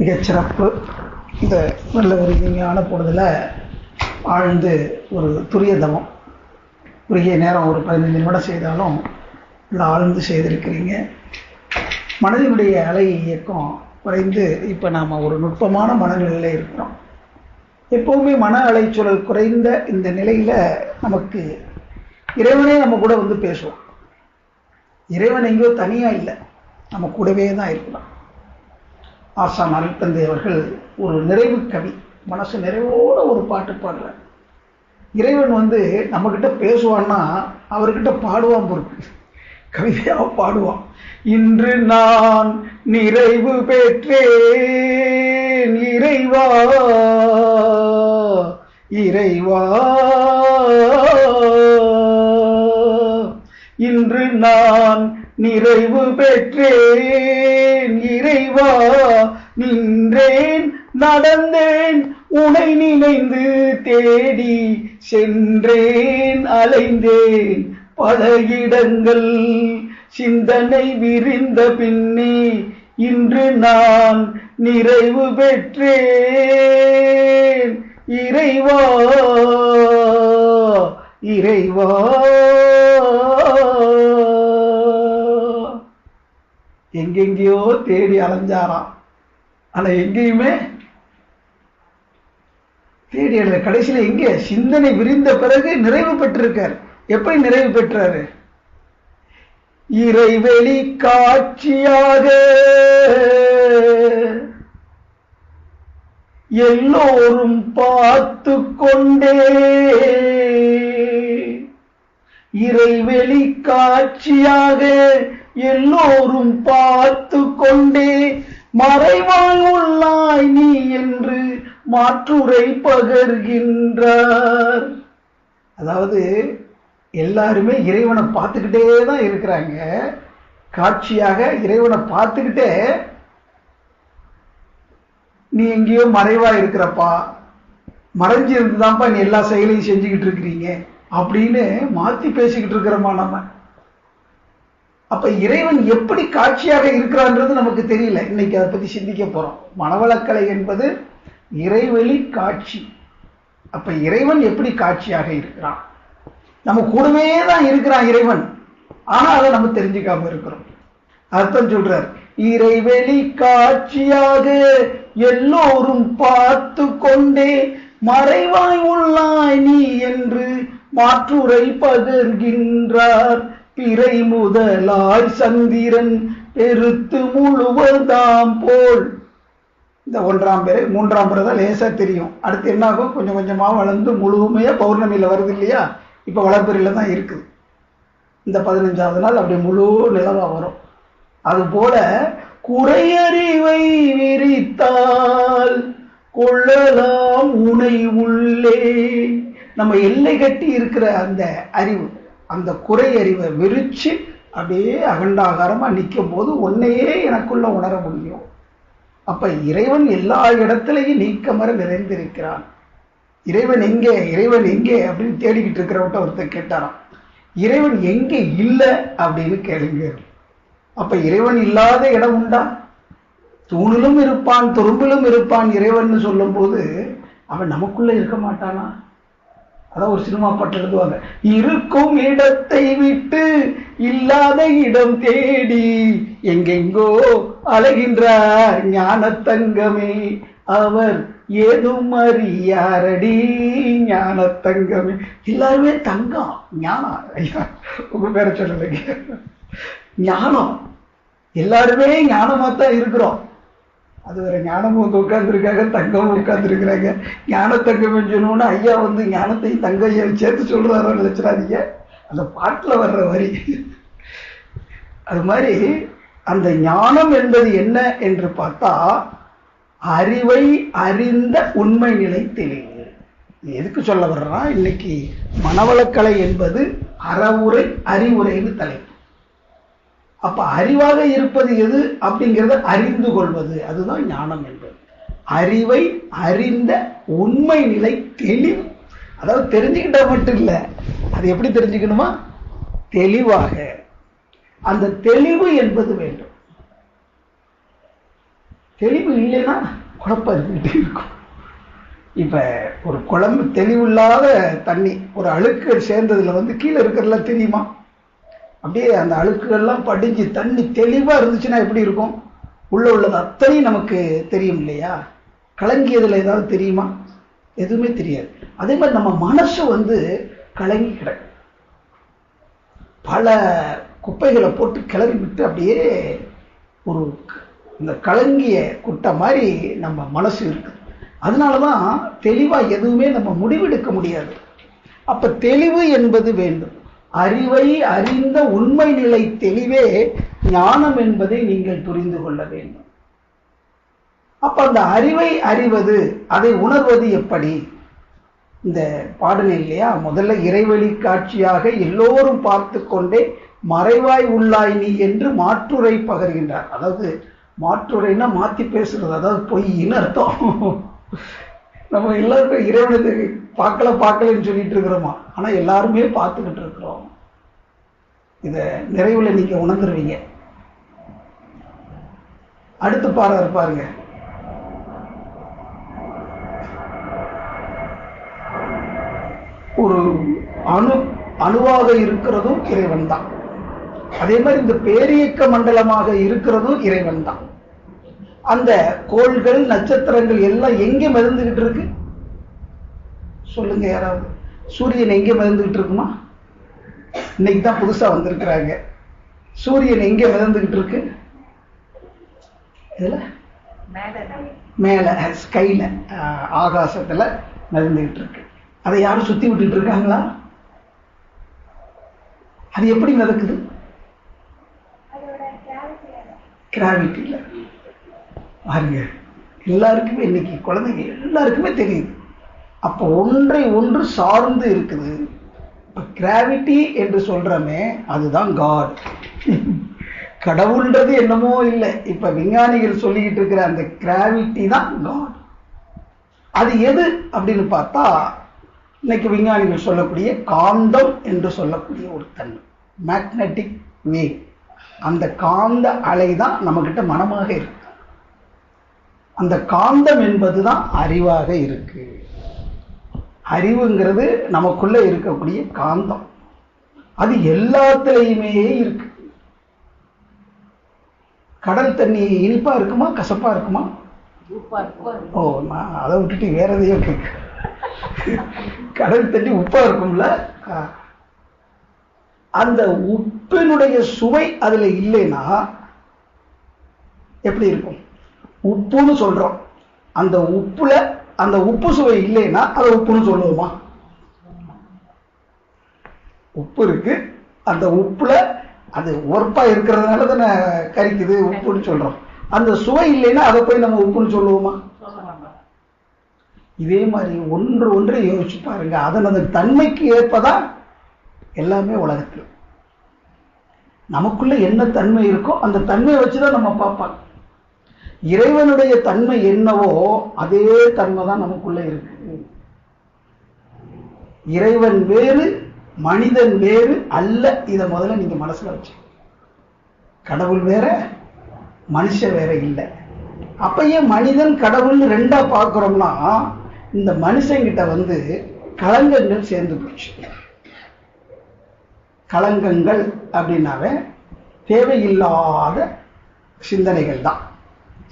மிகச்சிறப்பு. இந்த நல்ல ஒரு இனிமையான பொழுதுல ஆழ்ந்து ஒரு துரிய தவம், குறுகிய நேரம் ஒரு 15 நிமிடம் செய்தாலும் நல்லா ஆழ்ந்து செய்திருக்கிறீங்க. மனதினுடைய அலை இயக்கம் குறைந்து இப்போ நாம் ஒரு நுட்பமான மனநிலையில் இருக்கிறோம். எப்போவுமே மன அலைச்சூழல் குறைந்த இந்த நிலையில் நமக்கு இறைவனே நம்ம கூட வந்து பேசுவோம். இறைவன் எங்கேயோ தனியாக இல்லை, நம்ம கூடவே தான் இருக்கிறோம். ஆசான் அருட்தந்தை அவர்கள் ஒரு நிறைவு கவி, மனசு நிறைவோட ஒரு பாட்டு பாடுறார். இறைவன் வந்து நம்மக்கிட்ட பேசுவான்னா அவர்கிட்ட பாடுவான் பொறுப்பு, கவிதையாக பாடுவான். இன்று நான் நிறைவு பெற்றேன் இறைவா இறைவா, இன்று நான் நிறைவு பெற்றேன் இறைவா, நின்றேன் நடந்தேன் உனை நினைந்து தேடி சென்றேன் அலைந்தேன் பல இடங்கள், சிந்தனை விரிந்த பின்னே இன்று நான் நிறைவு பெற்றேன் இறைவா இறைவா. எங்கெங்கேயோ தேடி அலைஞ்சாராம், ஆனா எங்கேயுமே தேடி அலை. கடைசியில எங்கே சிந்தனை விரிந்த பிறகு நிறைவு பெற்றிருக்கார். எப்படி நிறைவு பெற்றாரு? இறைவெளி காட்சியாக எல்லோரும் பார்த்து கொண்டே, இறைவெளி காட்சியாக எல்லோரும் பார்த்து கொண்டே, மறைவாய் உள்ளாய் நீ என்று மாற்றுரை பகர்கின்றார். அதாவது எல்லாருமே இறைவனை பார்த்துக்கிட்டே தான் இருக்கிறாங்க. காட்சியாக இறைவனை பார்த்துக்கிட்டே, நீ எங்கேயோ மறைவா இருக்கிறப்பா, மறைஞ்சிருந்துதான்ப்பா நீ எல்லா செயலையும் செஞ்சுக்கிட்டு இருக்கிறீங்க அப்படின்னு மாத்தி பேசிக்கிட்டு இருக்கிறோமா நம்ம. அப்ப இறைவன் எப்படி காட்சியாக இருக்கிறான்றது நமக்கு தெரியல. இன்னைக்கு அதை பத்தி சிந்திக்க போறோம். மனவளக்கலை என்பது இறைவெளி காட்சி. அப்ப இறைவன் எப்படி காட்சியாக இருக்கிறான்? நம்ம கூடவே தான் இருக்கிறான் இறைவன், ஆனா அதை நம்ம தெரிஞ்சுக்காம இருக்கிறோம். அர்த்தம் சொல்றார், இறைவெளி காட்சியாக எல்லோரும் பார்த்து கொண்டே, மறைவாய் உள்ளாய் நீ என்று மாற்றுரை பகர்கின்றார். பிறை முதலாய் சந்திரன் பெருத்து முழுவதாம் போல். இந்த 1ஆம் பிறை 3ஆம் பிறை தான் லேசா தெரியும். அடுத்து என்ன ஆகும்? கொஞ்சம் கொஞ்சமா வளர்ந்து முழுமையா பௌர்ணமியில வருது இல்லையா? இப்ப வளர்பிறையில தான் இருக்குது. இந்த 15ஆவது நாள் அப்படி முழு நிலவா வரும். அது போல குறையறிவை விரித்தால் கொள்ளலாம் உனை உள்ளே. நம்ம எல்லை கட்டி இருக்கிற அந்த அறிவு, அந்த குறை அறிவை விரிச்சு அப்படியே அகண்டாகாரமா நிற்கும் போது உன்னையே எனக்குள்ள உணர முடியும். அப்ப இறைவன் எல்லா இடத்திலையும் நீக்கமர நிறைந்திருக்கிறான். இறைவன் எங்கே இறைவன் எங்கே அப்படின்னு தேடிக்கிட்டு இருக்கிறவட்ட ஒருத்தர் கேட்டாராம், இறைவன் எங்கே இல்லை அப்படின்னு கேளுங்க. அப்ப இறைவன் இல்லாத இடம் உண்டா? தூணிலும் இருப்பான் துரும்பிலும் இருப்பான் இறைவன் சொல்லும் போது அவன் நமக்குள்ள இருக்க மாட்டானா? அதான் ஒரு சினிமா பாட்டு எழுதுவாங்க, இருக்கும் இடத்தை விட்டு இல்லாத இடம் தேடி எங்கெங்கோ அலைகின்றார் ஞான தங்கமே, அவர் ஏதும் அறியாரடி ஞான தங்கமே. எல்லாருமே தங்கம், ஞானம். ஐயா உங்க பேரை சொல்லலைங்க, ஞானம். எல்லாருமே ஞானமா தான் இருக்கிறோம். அது வேற, ஞானமும் வந்து உட்கார்ந்துருக்காங்க, தங்கமும் உட்கார்ந்துருக்கிறாங்க. ஞான தங்கம் சொன்னோன்னா ஐயா வந்து ஞானத்தையும் தங்கையும் சேர்த்து சொல்றாரோ நினைச்சிடாதீங்க, அந்த பாட்டுல வர்ற வரி. அது மாதிரி அந்த ஞானம் என்பது என்ன என்று பார்த்தா, அறிவை அறிந்த உண்மை நிலை தெளிவு. எதுக்கு சொல்ல வர்றா? இன்னைக்கு மனவளக்கலை என்பது அறவுரை அறிவுரைன்னு தலைப்பு. அப்ப அறிவாக இருப்பது எது அப்படிங்கிறத அறிந்து கொள்வது, அதுதான் ஞானம் என்பது. அறிவை அறிந்த உண்மை நிலை தெளிவு. அதாவது தெரிஞ்சுக்கிட்டா மட்டும் இல்லை, அது எப்படி தெரிஞ்சுக்கணுமா? தெளிவாக. அந்த தெளிவு என்பது வேண்டும். தெளிவு இல்லைன்னா குழப்பம் இருந்துகிட்டே இருக்கும். இப்ப ஒரு குழம்பு தெளிவில்லாத தண்ணி, ஒரு அழுக்குகள் சேர்ந்ததுல கீழே இருக்கிறதுலாம் தெரியுமா? அப்படியே அந்த அழுக்குகள்லாம் படிஞ்சு தண்ணி தெளிவா இருந்துச்சுன்னா எப்படி இருக்கும்? உள்ளது அத்தனையும் நமக்கு தெரியும் இல்லையா? கலங்கியதுல ஏதாவது தெரியுமா? எதுவுமே தெரியாது. அதே மாதிரி நம்ம மனசு கலங்கி கிடக்கு. பல குப்பைகளை போட்டு கிளறி விட்டு அப்படியே ஒரு இந்த கலங்கிய குட்டை மாதிரி நம்ம மனசு இருக்கு. அதனாலதான் தெளிவா எதுவுமே நம்ம முடிவெடுக்க முடியாது. அப்ப தெளிவு என்பது வேண்டும். அறிவை அறிந்த உண்மை நிலை தெளிவே ஞானம் என்பதை நீங்கள் புரிந்து கொள்ள வேண்டும். அப்ப அந்த அறிவை அறிவது, அதை உணர்வது எப்படி? இந்த பாடல் இல்லையா, முதல்ல இறைவழி காட்சியாக எல்லோரும் பார்த்து கொண்டே மறைவாய் உள்ளாய் நீ என்று மாற்றுரை பகர்கின்றார். அதாவது மாற்றுரைன்னா மாத்தி பேசுறது, அதாவது பொய்ன்னு அர்த்தம். நம்ம எல்லாருக்கும் இறைவனது பார்க்கலன்னு சொல்லிட்டு இருக்கிறோமா? ஆனா எல்லாருமே பார்த்துக்கிட்டு இருக்கிறோம். இத நிறைவுல நீங்க உணர்ந்துருவீங்க. அடுத்து பாருங்க. ஒரு அணுவாக இருக்கிறதும் இறைவன் தான். அதே மாதிரி இந்த பேரியக்க மண்டலமாக இருக்கிறதும் இறைவன் தான். அந்த கோள்கள் நட்சத்திரங்கள் எல்லாம் எங்க மிதந்துகிட்டு இருக்கு சொல்லுங்க யாராவது? சூரியன் எங்க மிதந்துகிட்டு இருக்குமா? இன்னைக்கு தான் புதுசா வந்திருக்கிறாங்க. சூரியன் எங்க மிதந்துகிட்டு இருக்கு? இதுல மேல ஸ்கைல, ஆகாசத்துல மிதந்துகிட்டு இருக்கு. அதை யாரும் சுத்தி விட்டுட்டு இருக்காங்களா? அது எப்படி மிதக்குது? கிராவிட்டியில. பாருங்க, எல்லாருக்குமே இன்னைக்கு குழந்தைங்க எல்லாருக்குமே தெரியுது. அப்போ ஒன்றை ஒன்று சார்ந்து இருக்குது. கிராவிட்டி என்று சொல்றமே அதுதான் காட். கடவுள்ன்றது என்னமோ இல்லை. இப்ப விஞ்ஞானிகள் சொல்லிக்கிட்டு இருக்கிற அந்த கிராவிட்டி தான் காட். அது எது அப்படின்னு பார்த்தா, இன்னைக்கு விஞ்ஞானிகள் சொல்லக்கூடிய காந்தம் என்று சொல்லக்கூடிய ஒரு தன்மை, மேக்னெட்டிக் வேவ். அந்த காந்த அலை தான் நம்ம கிட்ட மனமாக இருக்கு. அந்த காந்தம் என்பதுதான் அறிவாக இருக்கு. அறிவுங்கிறது நமக்குள்ள இருக்கக்கூடிய காந்தம். அது எல்லாத்திலையுமே இருக்கு. கடல் தண்ணி இனிப்பா இருக்குமா கசப்பா இருக்குமா? ஓ, நான் அதை விட்டுட்டு வேற எதையோ கேட்க. கடல் தண்ணி உப்பா இருக்கும்ல. அந்த உப்பினுடைய சுவை அதுல இல்லைன்னா எப்படி இருக்கும்? உப்புன்னு சொல்றோம். அந்த உப்புல அந்த உப்பு சுவை இல்லைன்னா அதை உப்புன்னு சொல்லுவோமா? உப்பு இருக்கு, அந்த உப்புல அது உரப்பா இருக்கிறதுனால தானே கரிக்குது உப்புன்னு சொல்றோம். அந்த சுவை இல்லைன்னா அதை போய் நம்ம உப்புன்னு சொல்லுவோமா? இதே மாதிரி ஒன்று யோசிச்சு பாருங்க. அதனது தன்மைக்கு ஏற்பதான் எல்லாமே உலகத்தில். நமக்குள்ள என்ன தன்மை இருக்கோ அந்த தன்மையை வச்சுதான் நம்ம பார்ப்பாங்க. இறைவனுடைய தன்மை என்னவோ அதே தன்மை தான் நமக்குள்ள இருக்கு. இறைவன் வேறு மனிதன் வேறு அல்ல. இதை முதல்ல நீங்க மனசுல வச்சு. கடவுள் வேற மனுஷன் வேற இல்லை. அப்ப ஏன் மனிதன் கடவுள்னு ரெண்டா பார்க்கிறோம்னா, இந்த மனுஷங்கிட்ட களங்கங்கள் சேர்ந்து போச்சு. களங்கங்கள் அப்படின்னாவே தேவையில்லாத சிந்தனைகள் தான்,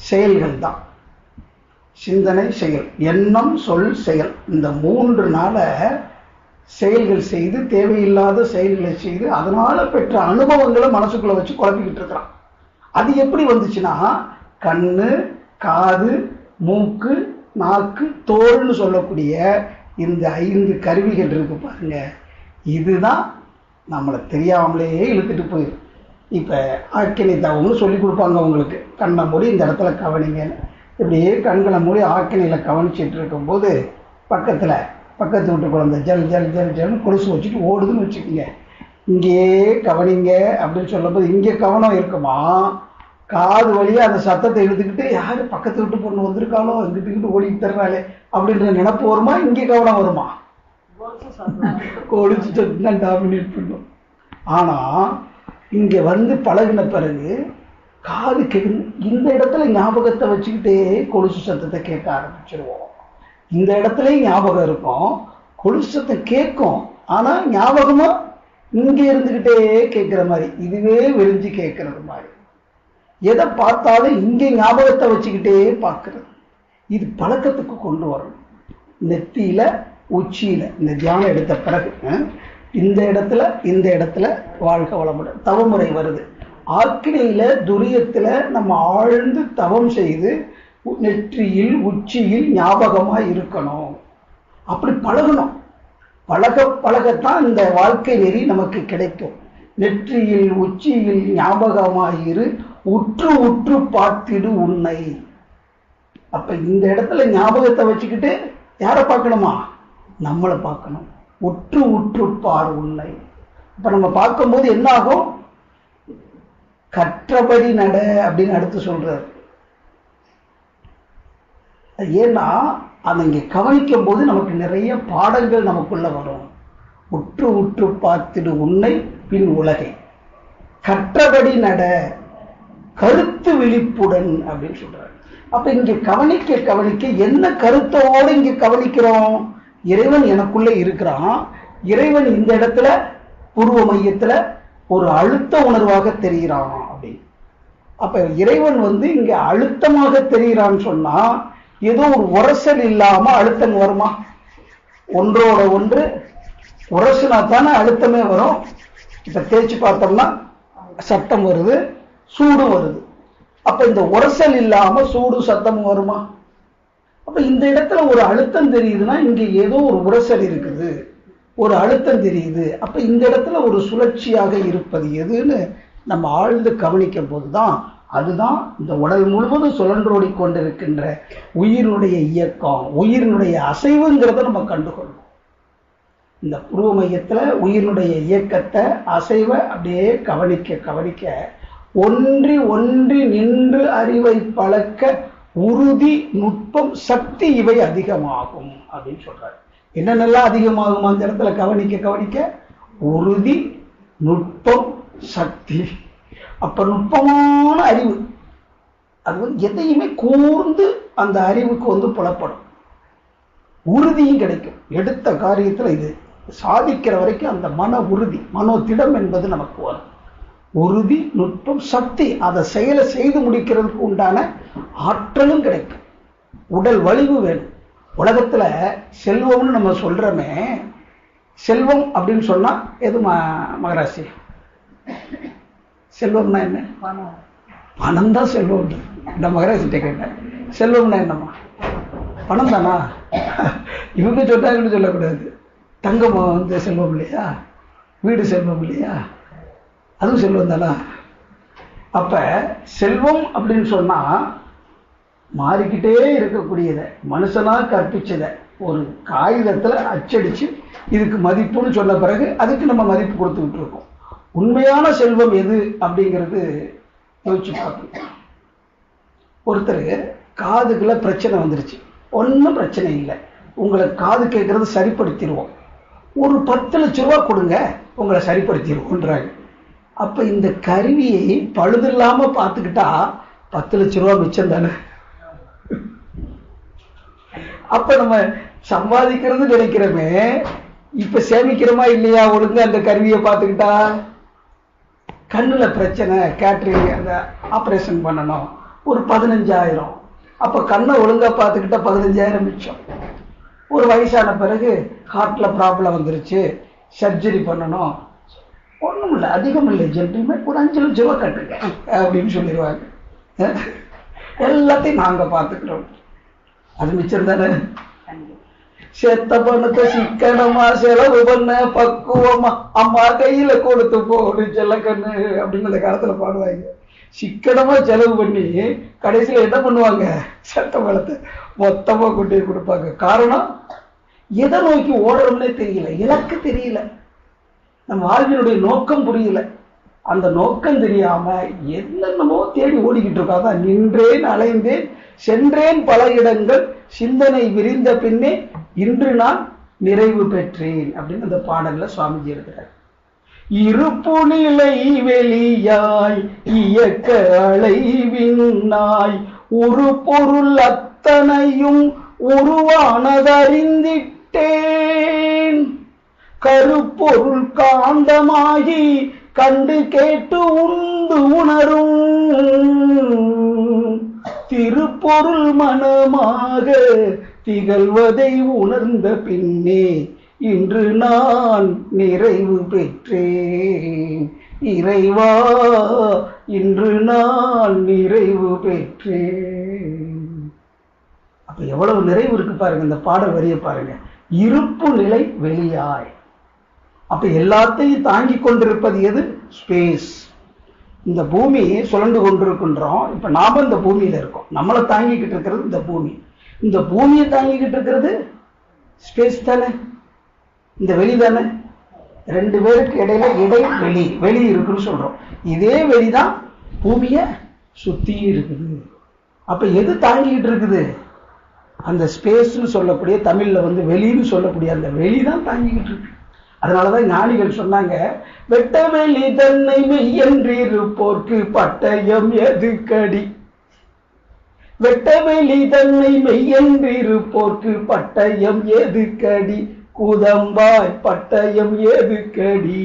செயல்கள் தான். சிந்தனை, செயல், எண்ணம், சொல், செயல், இந்த 3 செயல்கள் செய்து, தேவையில்லாத செயல்களை செய்து, அதனால பெற்ற அனுபவங்களை மனசுக்குள்ள வச்சு குழப்பிக்கிட்டு இருக்கிறான். அது எப்படி வந்துச்சுன்னா, கண்ணு, காது, மூக்கு, நாக்கு, தோல்னு சொல்லக்கூடிய இந்த 5 கருவிகள் இருக்கு பாருங்க. இதுதான் நம்மளை தெரியாமலேயே இழுத்துட்டு போயிடும். இப்ப ஆக்கினை தவம்னு சொல்லி கொடுப்பாங்க உங்களுக்கு. கண்ணை மூடி இந்த இடத்துல கவனிங்கன்னு. இப்படியே கண்களை மூடி ஆக்கினையில கவனிச்சுட்டு இருக்கும் போது பக்கத்து வீட்டு குழந்தை ஜல் ஜல் ஜல் ஜல்னு கொலுசு வச்சுட்டு ஓடுதுன்னு வச்சுக்கோங்க. இங்கேயே கவனிங்க அப்படின்னு சொல்லும்போது இங்கே கவனம் இருக்குமா? காது வழியா அந்த சத்தத்தை எடுத்துக்கிட்டு யாரு பக்கத்து வீட்டு பொண்ணு வந்திருக்காளோ, இங்கிட்டு ஓடிட்டு தர்றாளே அப்படின்ற நினைப்பு வருமா? இங்கே கவனம் வருமா? கொலுசு சத்தம் டாமினேட் பண்ணும். ஆனா இங்க பழகின பிறகு காது இந்த இடத்துல ஞாபகத்தை வச்சுக்கிட்டே கொலுசு சத்தத்தை கேட்க ஆரம்பிச்சிருவோம். இந்த இடத்துல ஞாபகம் இருக்கும், கொலுசு சத்தம் கேட்கும், ஆனா ஞாபகமா இங்க இருந்துகிட்டே கேட்கிற மாதிரி, இதுவே விரிஞ்சு கேட்கறது மாதிரி. எதை பார்த்தாலும் இங்கே ஞாபகத்தை வச்சுக்கிட்டே பார்க்கறது. இது பழக்கத்துக்கு கொண்டு வரணும். நெத்தியில உச்சியில இந்த தியானம் எடுத்த பிறகு இந்த இடத்துல வாழ்க வளமுடன் தவமுறை வருது. ஆக்கினையில துரியத்துல நம்ம ஆழ்ந்து தவம் செய்து நெற்றியில் உச்சியில் ஞாபகமா இருக்கணும். அப்படி பழகணும். பழகத்தான் இந்த வாழ்க்கை நெறி நமக்கு கிடைக்கும். நெற்றியில் உச்சியில் ஞாபகமாயிரு, உற்று உற்று பார்த்திடு உன்னை. அப்ப இந்த இடத்துல ஞாபகத்தை வச்சுக்கிட்டு யாரை பார்க்கணுமா? நம்மளை பார்க்கணும். உற்று உற்று பார் உன்னை. இப்ப நம்ம பார்க்கும்போது என்ன ஆகும்? கற்றபடி நட அப்படின்னு அடுத்து சொல்றாரு. ஏன்னா அதை இங்க கவனிக்கும் போது நமக்கு நிறைய பாடங்கள் நமக்குள்ள வரும். உற்று உற்று பார்த்திடு உன்னை பின் உலகை, கற்றபடி நட, கருத்து விழிப்புடன் அப்படின்னு சொல்றாரு. அப்ப இங்க கவனிக்க என்ன கருத்தோடு இங்க கவனிக்கிறோம்? இறைவன் எனக்குள்ள இருக்கிறான். இறைவன் இந்த இடத்துல பூர்வ மையத்துல ஒரு அழுத்த உணர்வாக தெரிகிறான் அப்படின்னு. அப்ப இறைவன் இங்க அழுத்தமாக தெரிகிறான்னு சொன்னா ஏதோ ஒரு உரசல் இல்லாம அழுத்தம் வருமா? ஒன்றோட ஒன்று உரசுனா தானே அழுத்தமே வரும். இப்ப தேய்ச்சி பார்த்தோம்னா சத்தம் வருது, சூடு வருது. அப்ப இந்த உரசல் இல்லாம சூடு சத்தமும் வருமா? அப்ப இந்த இடத்துல ஒரு அழுத்தம் தெரியுதுன்னா இங்க ஏதோ ஒரு உரசல் இருக்குது, ஒரு அழுத்தம் தெரியுது. அப்ப இந்த இடத்துல ஒரு சுழற்சியாக இருப்பது எதுன்னு நம்ம ஆழ்ந்து கவனிக்கும் போதுதான் அதுதான் இந்த உடல் முழுவதும் சுழன்றோடி கொண்டிருக்கின்ற உயிரினுடைய இயக்கம், உயிரினுடைய அசைவுங்கிறத நம்ம கண்டுகொள்ளும். இந்த புருவ மையத்துல உயிரினுடைய இயக்கத்தை அசைவை அப்படியே கவனிக்க ஒன்றி ஒன்றி நின்று அறிவை பழக்க உறுதி நுட்பம் சக்தி இவை அதிகமாகும் அப்படின்னு சொல்றாரு. என்னென்னலாம் அதிகமாகும் அந்த இடத்துல கவனிக்க உறுதி நுட்பம் சக்தி. அப்ப நுட்பமான அறிவு அது எதையுமே கூர்ந்து அந்த அறிவுக்கு புலப்படும். உறுதியும் கிடைக்கும். எடுத்த காரியத்துல இது சாதிக்கிற வரைக்கும் அந்த மன உறுதி, மனோதிடம் என்பது நமக்கு வரும். உறுதி நுட்பம் சக்தி, அதை செயலை செய்து முடிக்கிறதுக்கு உண்டான ஆற்றலும் கிடைக்கும். உடல் வலிவு வேணும். உலகத்துல செல்வம்னு நம்ம சொல்றோமே, செல்வம் அப்படின்னு சொன்னா எது மகராசி? செல்வம்னா என்ன? பணம் தான் செல்வம். இந்த மகராசிட்ட கேட்டேன், செல்வம்னா என்னம்மா? பணம் தானா? இவங்க சொன்னாங்கன்னு சொல்லக்கூடாது. தங்கம் செல்வம் இல்லையா? வீடு செல்வம் இல்லையா? அதுவும் செல்வம் தானா? அப்ப செல்வம் அப்படின்னு சொன்னா மாறிக்கிட்டே இருக்கக்கூடியதை, மனுஷனா கற்பிச்சதை ஒரு காகிதத்துல அச்சடிச்சு இதுக்கு மதிப்புன்னு சொன்ன பிறகு அதுக்கு நம்ம மதிப்பு கொடுத்துக்கிட்டு இருக்கோம். உண்மையான செல்வம் எது அப்படிங்கிறது யோசிச்சு பார்க்கணும். ஒருத்தர் காதுக்குள்ள பிரச்சனை வந்துருச்சு, ஒன்றும் பிரச்சனை இல்லை, உங்களை காது கேட்கறது சரிப்படுத்திடுவோம், ஒரு 10 லட்ச ரூபா கொடுங்க உங்களை சரிப்படுத்திடுவோன்றாங்க. அப்ப இந்த கருவியை பழுது இல்லாம பார்த்துக்கிட்டா 10 லட்ச ரூபா மிச்சம் தானே. அப்ப நம்ம சம்பாதிக்கிறது நினைக்கிறோமே, இப்ப சேமிக்கிறோமா இல்லையா? ஒழுங்கு அந்த கருவியை பார்த்துக்கிட்டா. கண்ணுல பிரச்சனை, கேட்ரிங் அந்த ஆபரேஷன் பண்ணணும், ஒரு 15,000. அப்ப கண்ணை ஒழுங்கா பார்த்துக்கிட்டா 15,000 மிச்சம். ஒரு வயசான பிறகு ஹார்ட்ல ப்ராப்ளம் வந்துருச்சு, சர்ஜரி பண்ணணும், ஒண்ணும் இல்லை, அதிகம் இல்லை, ஜென்டில்மேன் ஒரு 5 லட்ச ரூபா கட்டுங்க அப்படின்னு சொல்லிடுவாங்க. எல்லாத்தையும் நாங்க பார்த்துக்கிறோம். அது மிச்சம் தானே. செத்த பணத்தை சிக்கனமா செலவு பண்ண பக்குவமா அம்மா கையில கொடுத்து போடு செல்ல கண்ணு அப்படின்னு அந்த காலத்துல பாடுவாங்க. சிக்கனமா செலவு பண்ணி கடைசியில என்ன பண்ணுவாங்க? செத்த பணத்தை மொத்தமா கொண்டு கொடுப்பாங்க. காரணம், எதை நோக்கி ஓடுறோம்னே தெரியல, இலக்கு தெரியல, நம்ம வாழ்வினுடைய நோக்கம் புரியல. அந்த நோக்கம் தெரியாம என்னென்னமோ தேடி ஓடிக்கிட்டு இருக்கோம். அதான் நின்றேன் அலைந்தேன் சென்றேன் பல இடங்கள் சிந்தனை விரிந்த பின்னே இன்று நான் நிறைவு பெற்றேன் அப்படின்னு அந்த பாடல்ல சுவாமிஜி எழுதுறாரு. இருப்பு நிலை வெளியாய் இயக்க அலைவினாய் ஒரு பொருள் அத்தனையும் உருவானதறிந்திட்டேன். கருப்பொருள் காந்தமாகி கண்டு கேட்டு உண்டு உணரும் திருப்பொருள் மனமாக திகழ்வதை உணர்ந்த பின்னே இன்று நான் நிறைவு பெற்றேன். இறைவா, இன்று நான் நிறைவு பெற்றேன். அப்ப எவ்வளவு நிறைவு இருக்கு பாருங்க, இந்த பாடல் வரிய பாருங்க. இருப்பு நிலை வெளியாய். அப்ப எல்லாத்தையும் தாங்கி கொண்டிருப்பது எது? ஸ்பேஸ். இந்த பூமி சுழண்டு கொண்டிருக்கின்றோம். இப்ப நாம இந்த பூமியில இருக்கோம். நம்மளை தாங்கிக்கிட்டு இருக்கிறது இந்த பூமி. இந்த பூமியை தாங்கிக்கிட்டு இருக்கிறது ஸ்பேஸ் தானே, இந்த வெளி தானே. ரெண்டு பேருக்கு இடையில வெளி வெளி இருக்குன்னு சொல்றோம். இதே வெளிதான் பூமிய சுத்தி இருக்குது. அப்ப எது தாங்கிக்கிட்டு இருக்குது? அந்த ஸ்பேஸ்ன்னு சொல்லக்கூடிய, தமிழ்ல வெளின்னு சொல்லக்கூடிய அந்த வெளிதான் தாங்கிக்கிட்டு இருக்கு. அதனாலதான் ஞானிகள் சொன்னாங்க, வெட்ட வெளி தன்னை மெய்யென்றிருப்போர்க்கு பட்டயம் எதுக்கடி. வெட்ட வெளி தன்னை மெய்யென்றிருப்போர்க்கு பட்டயம் எதுக்கடி, கூதம்பாய் பட்டயம் எதுக்கடி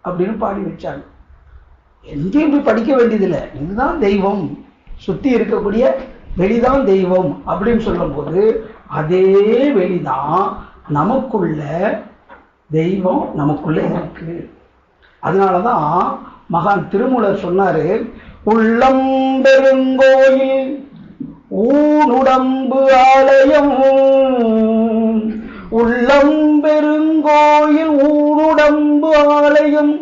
அப்படின்னு பாடி வச்சாங்க. எங்கேயும் இப்படி படிக்க வேண்டியதில்லை. இதுதான் தெய்வம், சுத்தி இருக்கக்கூடிய வெளிதான் தெய்வம் அப்படின்னு சொல்லும் போது அதே வெளிதான் நமக்குள்ள தெய்வம் நமக்குள்ள இருக்கு. அதனாலதான் மகான் திருமூலர் சொன்னாரு, உள்ளம் பெருங்கோயில் ஊனுடம்பு ஆலயம். உள்ளம் பெருங்கோயில் ஊனுடம்பு ஆலயம்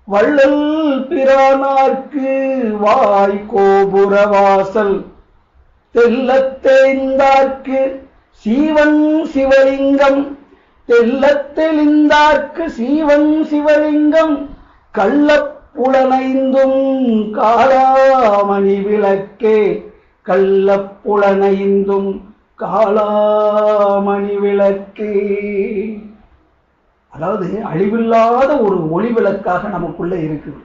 வள்ளல் பிரானார்க்கு வாய் கோபுர வாசல் தெல்லத் தெளிந்தார்க்கு சீவன் சிவலிங்கம். தெல்லத் தெளிந்தார்க்கு சீவன் சிவலிங்கம் கள்ளப்புலனைந்தும் காளாமணி விளக்கே. கள்ளப்புலனைந்தும் காளாமணி விளக்கே. அதாவது அழிவில்லாத ஒரு ஒளி விளக்காக நமக்குள்ள இருக்குது.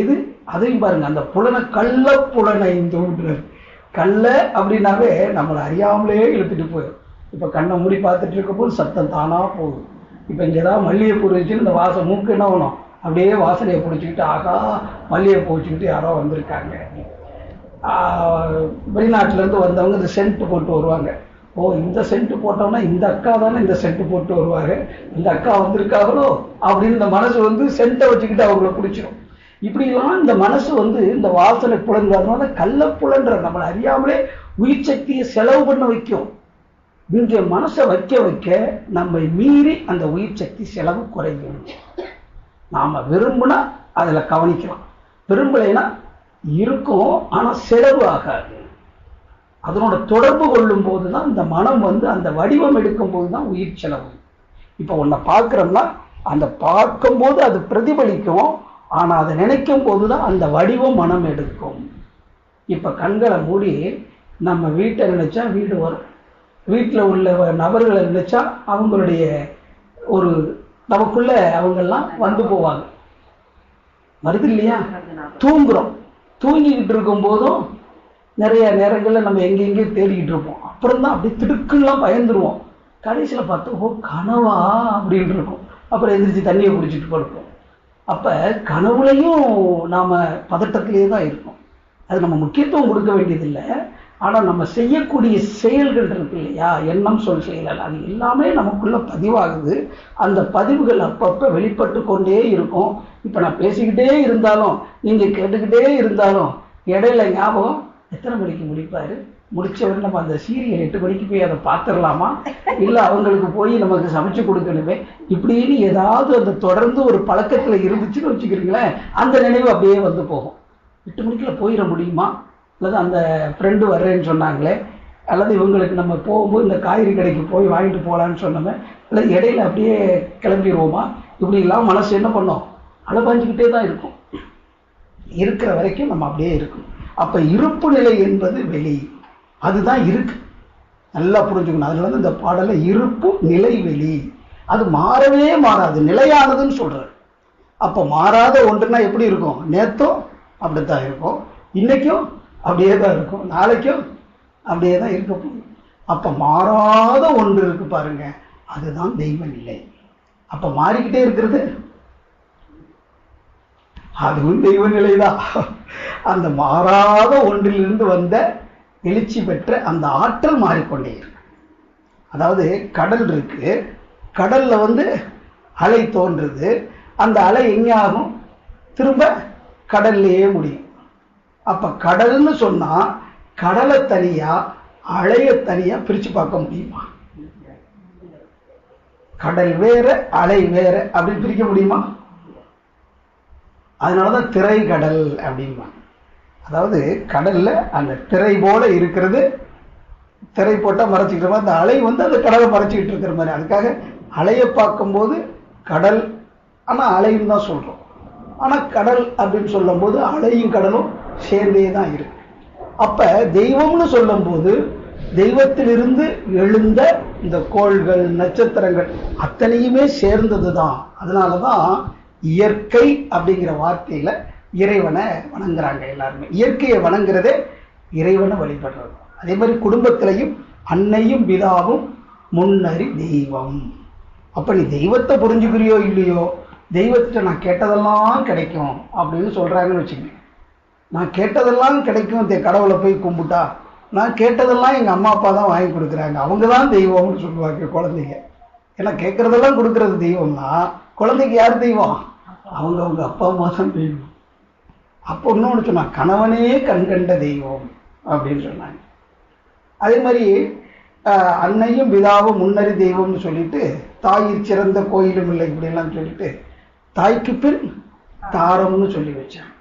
இது அதையும் பாருங்க, அந்த புலனை கள்ள புலனைந்து. கள்ள அப்படின்னாவே நம்மளை அறியாமலே இழுத்துட்டு போயிடும். இப்ப கண்ணை மூடி பார்த்துட்டு இருக்க போது சத்தம் தானா போகும். இப்ப இங்க ஏதாவது மல்லிகைப்பூ வச்சுன்னு இந்த வாசம் மூக்கு என்ன வேணும், அப்படியே வாசனையை பிடிச்சிக்கிட்டு ஆகா மல்லிகைப்பூ வச்சுக்கிட்டு யாரோ வந்திருக்காங்க. வெளிநாட்டுல இருந்து வந்தவங்க இந்த சென்ட் போட்டு வருவாங்க. ஓ, இந்த சென்ட் போட்டோம்னா இந்த அக்கா தானே இந்த சென்ட் போட்டு வருவாங்க, இந்த அக்கா வந்திருக்காங்களோ அப்படின்னு இந்த மனசு சென்ட்டை வச்சுக்கிட்டு அவங்கள பிடிச்சிடும். இப்படிலாம் இந்த மனசு இந்த வாசனை புலன்கிறதுனால கள்ளப்புலன்ற நம்மளை அறியாமலே உயிர் சக்தியை செலவு பண்ண வைக்கும். இங்க மனசை வைக்க வைக்க நம்மை மீறி அந்த உயிர் சக்தி செலவு குறையும். நாம விரும்புனா அதுல கவனிக்கலாம், விரும்பலைன்னா இருக்கும், ஆனா செலவு ஆகாது. அதனோட தொடர்பு கொள்ளும் போதுதான் இந்த மனம் அந்த வடிவம் எடுக்கும் போதுதான் உயிர் செலவு. இப்ப உன்னை பார்க்கிறோம்னா அந்த பார்க்கும் போது அது பிரதிபலிக்கும், ஆனா அதை நினைக்கும் போதுதான் அந்த வடிவம் மனம் எடுக்கும். இப்ப கண்களை மூடி நம்ம வீட்டை நினைச்சா வீடு வரும், வீட்டுல உள்ள நபர்களை நினைச்சா அவங்களுடைய ஒரு நமக்குள்ள அவங்கெல்லாம் வந்து போவாங்க. வருது இல்லையா? தூங்குறோம், தூங்கிக்கிட்டு இருக்கும் போதும் நிறைய நேரங்கள்ல நம்ம எங்கெங்கேயும் தேடிக்கிட்டு இருப்போம். அப்புறம் தான் அப்படி திடுக்குலாம் பயந்துருவோம். கடைசியில பார்த்தா ஓ கனவா அப்படின்னு இருக்கும். அப்புறம் எந்திரிச்சு தண்ணியை குடிச்சிட்டு படுப்போம். அப்ப கனவுலையும் நாம பதட்டத்திலேயே தான் இருக்கும். அது நம்ம முக்கியத்துவம் கொடுக்க வேண்டியதில்லை. ஆனா நம்ம செய்யக்கூடிய செயல்கள் இருக்கு இல்லையா, எண்ணம் சொல் செயல், அது எல்லாமே நமக்குள்ள பதிவாகுது. அந்த பதிவுகள் அப்பப்ப வெளிப்பட்டு கொண்டே இருக்கும். இப்ப நான் பேசிக்கிட்டே இருந்தாலும் நீங்க கேட்டுக்கிட்டே இருந்தாலும் இடையில ஞாபகம் எத்தனை மணிக்கு முடிப்பாரு, முடிச்சவரை நம்ம அந்த சீரியல் 8 மணிக்கு போய் அதை பார்த்துடலாமா, இல்லை அவங்களுக்கு போய் நமக்கு சமைச்சு கொடுக்கணுமே, இப்படின்னு ஏதாவது அந்த தொடர்ந்து ஒரு பழக்கத்துல இருந்துச்சுன்னு வச்சுக்கிறீங்களேன், அந்த நினைவு அப்படியே வந்து போகும். 8 மணிக்குள்ள போயிட முடியுமா, அல்லது அந்த ஃப்ரெண்டு வர்றேன்னு சொன்னாங்களே, அல்லது இவங்களுக்கு நம்ம போகும்போது இந்த காய்கறி கடைக்கு போய் வாங்கிட்டு போகலான்னு சொன்னோமே, அல்லது இடையில அப்படியே கிளம்பிடுவோமா, இப்படி எல்லாம் மனசு என்ன பண்ணோம், அலபாஞ்சிக்கிட்டே தான் இருக்கும். இருக்கிற வரைக்கும் நம்ம அப்படியே இருக்கும். அப்ப இருப்பு நிலை என்பது வெளி, அதுதான் இருக்கு. நல்லா புரிஞ்சுக்கணும். அதுல இந்த பாடல இருப்பு நிலை வெளி, அது மாறவே மாறாது, நிலையானதுன்னு சொல்றாரு. அப்ப மாறாத ஒன்றுனா எப்படி இருக்கும்? நேத்தும் அப்படித்தான் இருக்கும், இன்னைக்கும் அப்படியே தான் இருக்கும், நாளைக்கும் அப்படியே தான் இருக்க போகும். அப்ப மாறாத ஒன்று இருக்கு பாருங்க, அதுதான் தெய்வ நிலை. அப்ப மாறிக்கிட்டே இருக்கிறது அதுவும் தெய்வ நிலைதான். அந்த மாறாத ஒன்றிலிருந்து வந்த எழுச்சி பெற்ற அந்த ஆற்றல் மாறிக்கொண்டே இருக்கு. அதாவது கடல் இருக்கு, கடல்ல அலை தோன்றுது, அந்த அலை எங்க ஆகும்? திரும்ப கடல்லையே முடியும். அப்ப கடல்னு சொன்னா கடலை தனியா அலைய தனியா பிரிச்சு பார்க்க முடியுமா? கடல் வேற அலை வேற அப்படின்னு பிரிக்க முடியுமா? அதனாலதான் திரை கடல் அப்படின்பாங்க. அதாவது கடல்ல அந்த திரை போல இருக்கிறது, திரை போட்டா மறைச்சிக்கிற மாதிரி, அந்த அலை அந்த கடலை மறைச்சிக்கிட்டு இருக்கிற மாதிரி. அதுக்காக அலையை பார்க்கும்போது கடல், ஆனா அலைன்னு தான் சொல்றோம். ஆனா கடல் அப்படின்னு சொல்லும் போது அலையும் கடலும் சேர்ந்தே தான் இருக்கு. அப்ப தெய்வம்னு சொல்லும் போது தெய்வத்திலிருந்து எழுந்த இந்த கோள்கள், நட்சத்திரங்கள் அத்தனையுமே சேர்ந்தது தான். அதனாலதான் இயற்கை அப்படிங்கிற வார்த்தையில இறைவனை வணங்குறாங்க எல்லாருமே. இயற்கையை வணங்குறதே இறைவனை வழிபடுறது. அதே மாதிரி குடும்பத்திலையும் அன்னையும் பிதாவும் முன்னறி தெய்வம். அப்ப நீ தெய்வத்தை புரிஞ்சுக்கிறியோ இல்லையோ, தெய்வத்திட்ட நான் கேட்டதெல்லாம் கிடைக்கும் அப்படின்னு சொல்றாங்கன்னு வச்சுக்கோங்க. நான் கேட்டதெல்லாம் கிடைக்கும், கடவுளை போய் கும்பிட்டா நான் கேட்டதெல்லாம் எங்க அம்மா அப்பா தான் வாங்கி கொடுக்குறாங்க, அவங்க தான் தெய்வம்னு சொல்லுவாங்க குழந்தைங்க. ஏன்னா கேட்கறதெல்லாம் கொடுக்கறது தெய்வம்னா குழந்தைக்கு யார் தெய்வம்? அவங்க அப்பா அம்மா தான் தெய்வம். அப்போ இன்னொன்று சொன்னா, கணவனே கண்கண்ட தெய்வம் அப்படின்னு சொன்னாங்க. அதே மாதிரி அன்னையும் பிதாவும் முன்னறி தெய்வம்னு சொல்லிட்டு, தாயிற் சிறந்த கோயிலும் இல்லை இப்படிலாம் சொல்லிட்டு தாய்க்கு பின் தாரம்னு சொல்லி வச்சாங்க.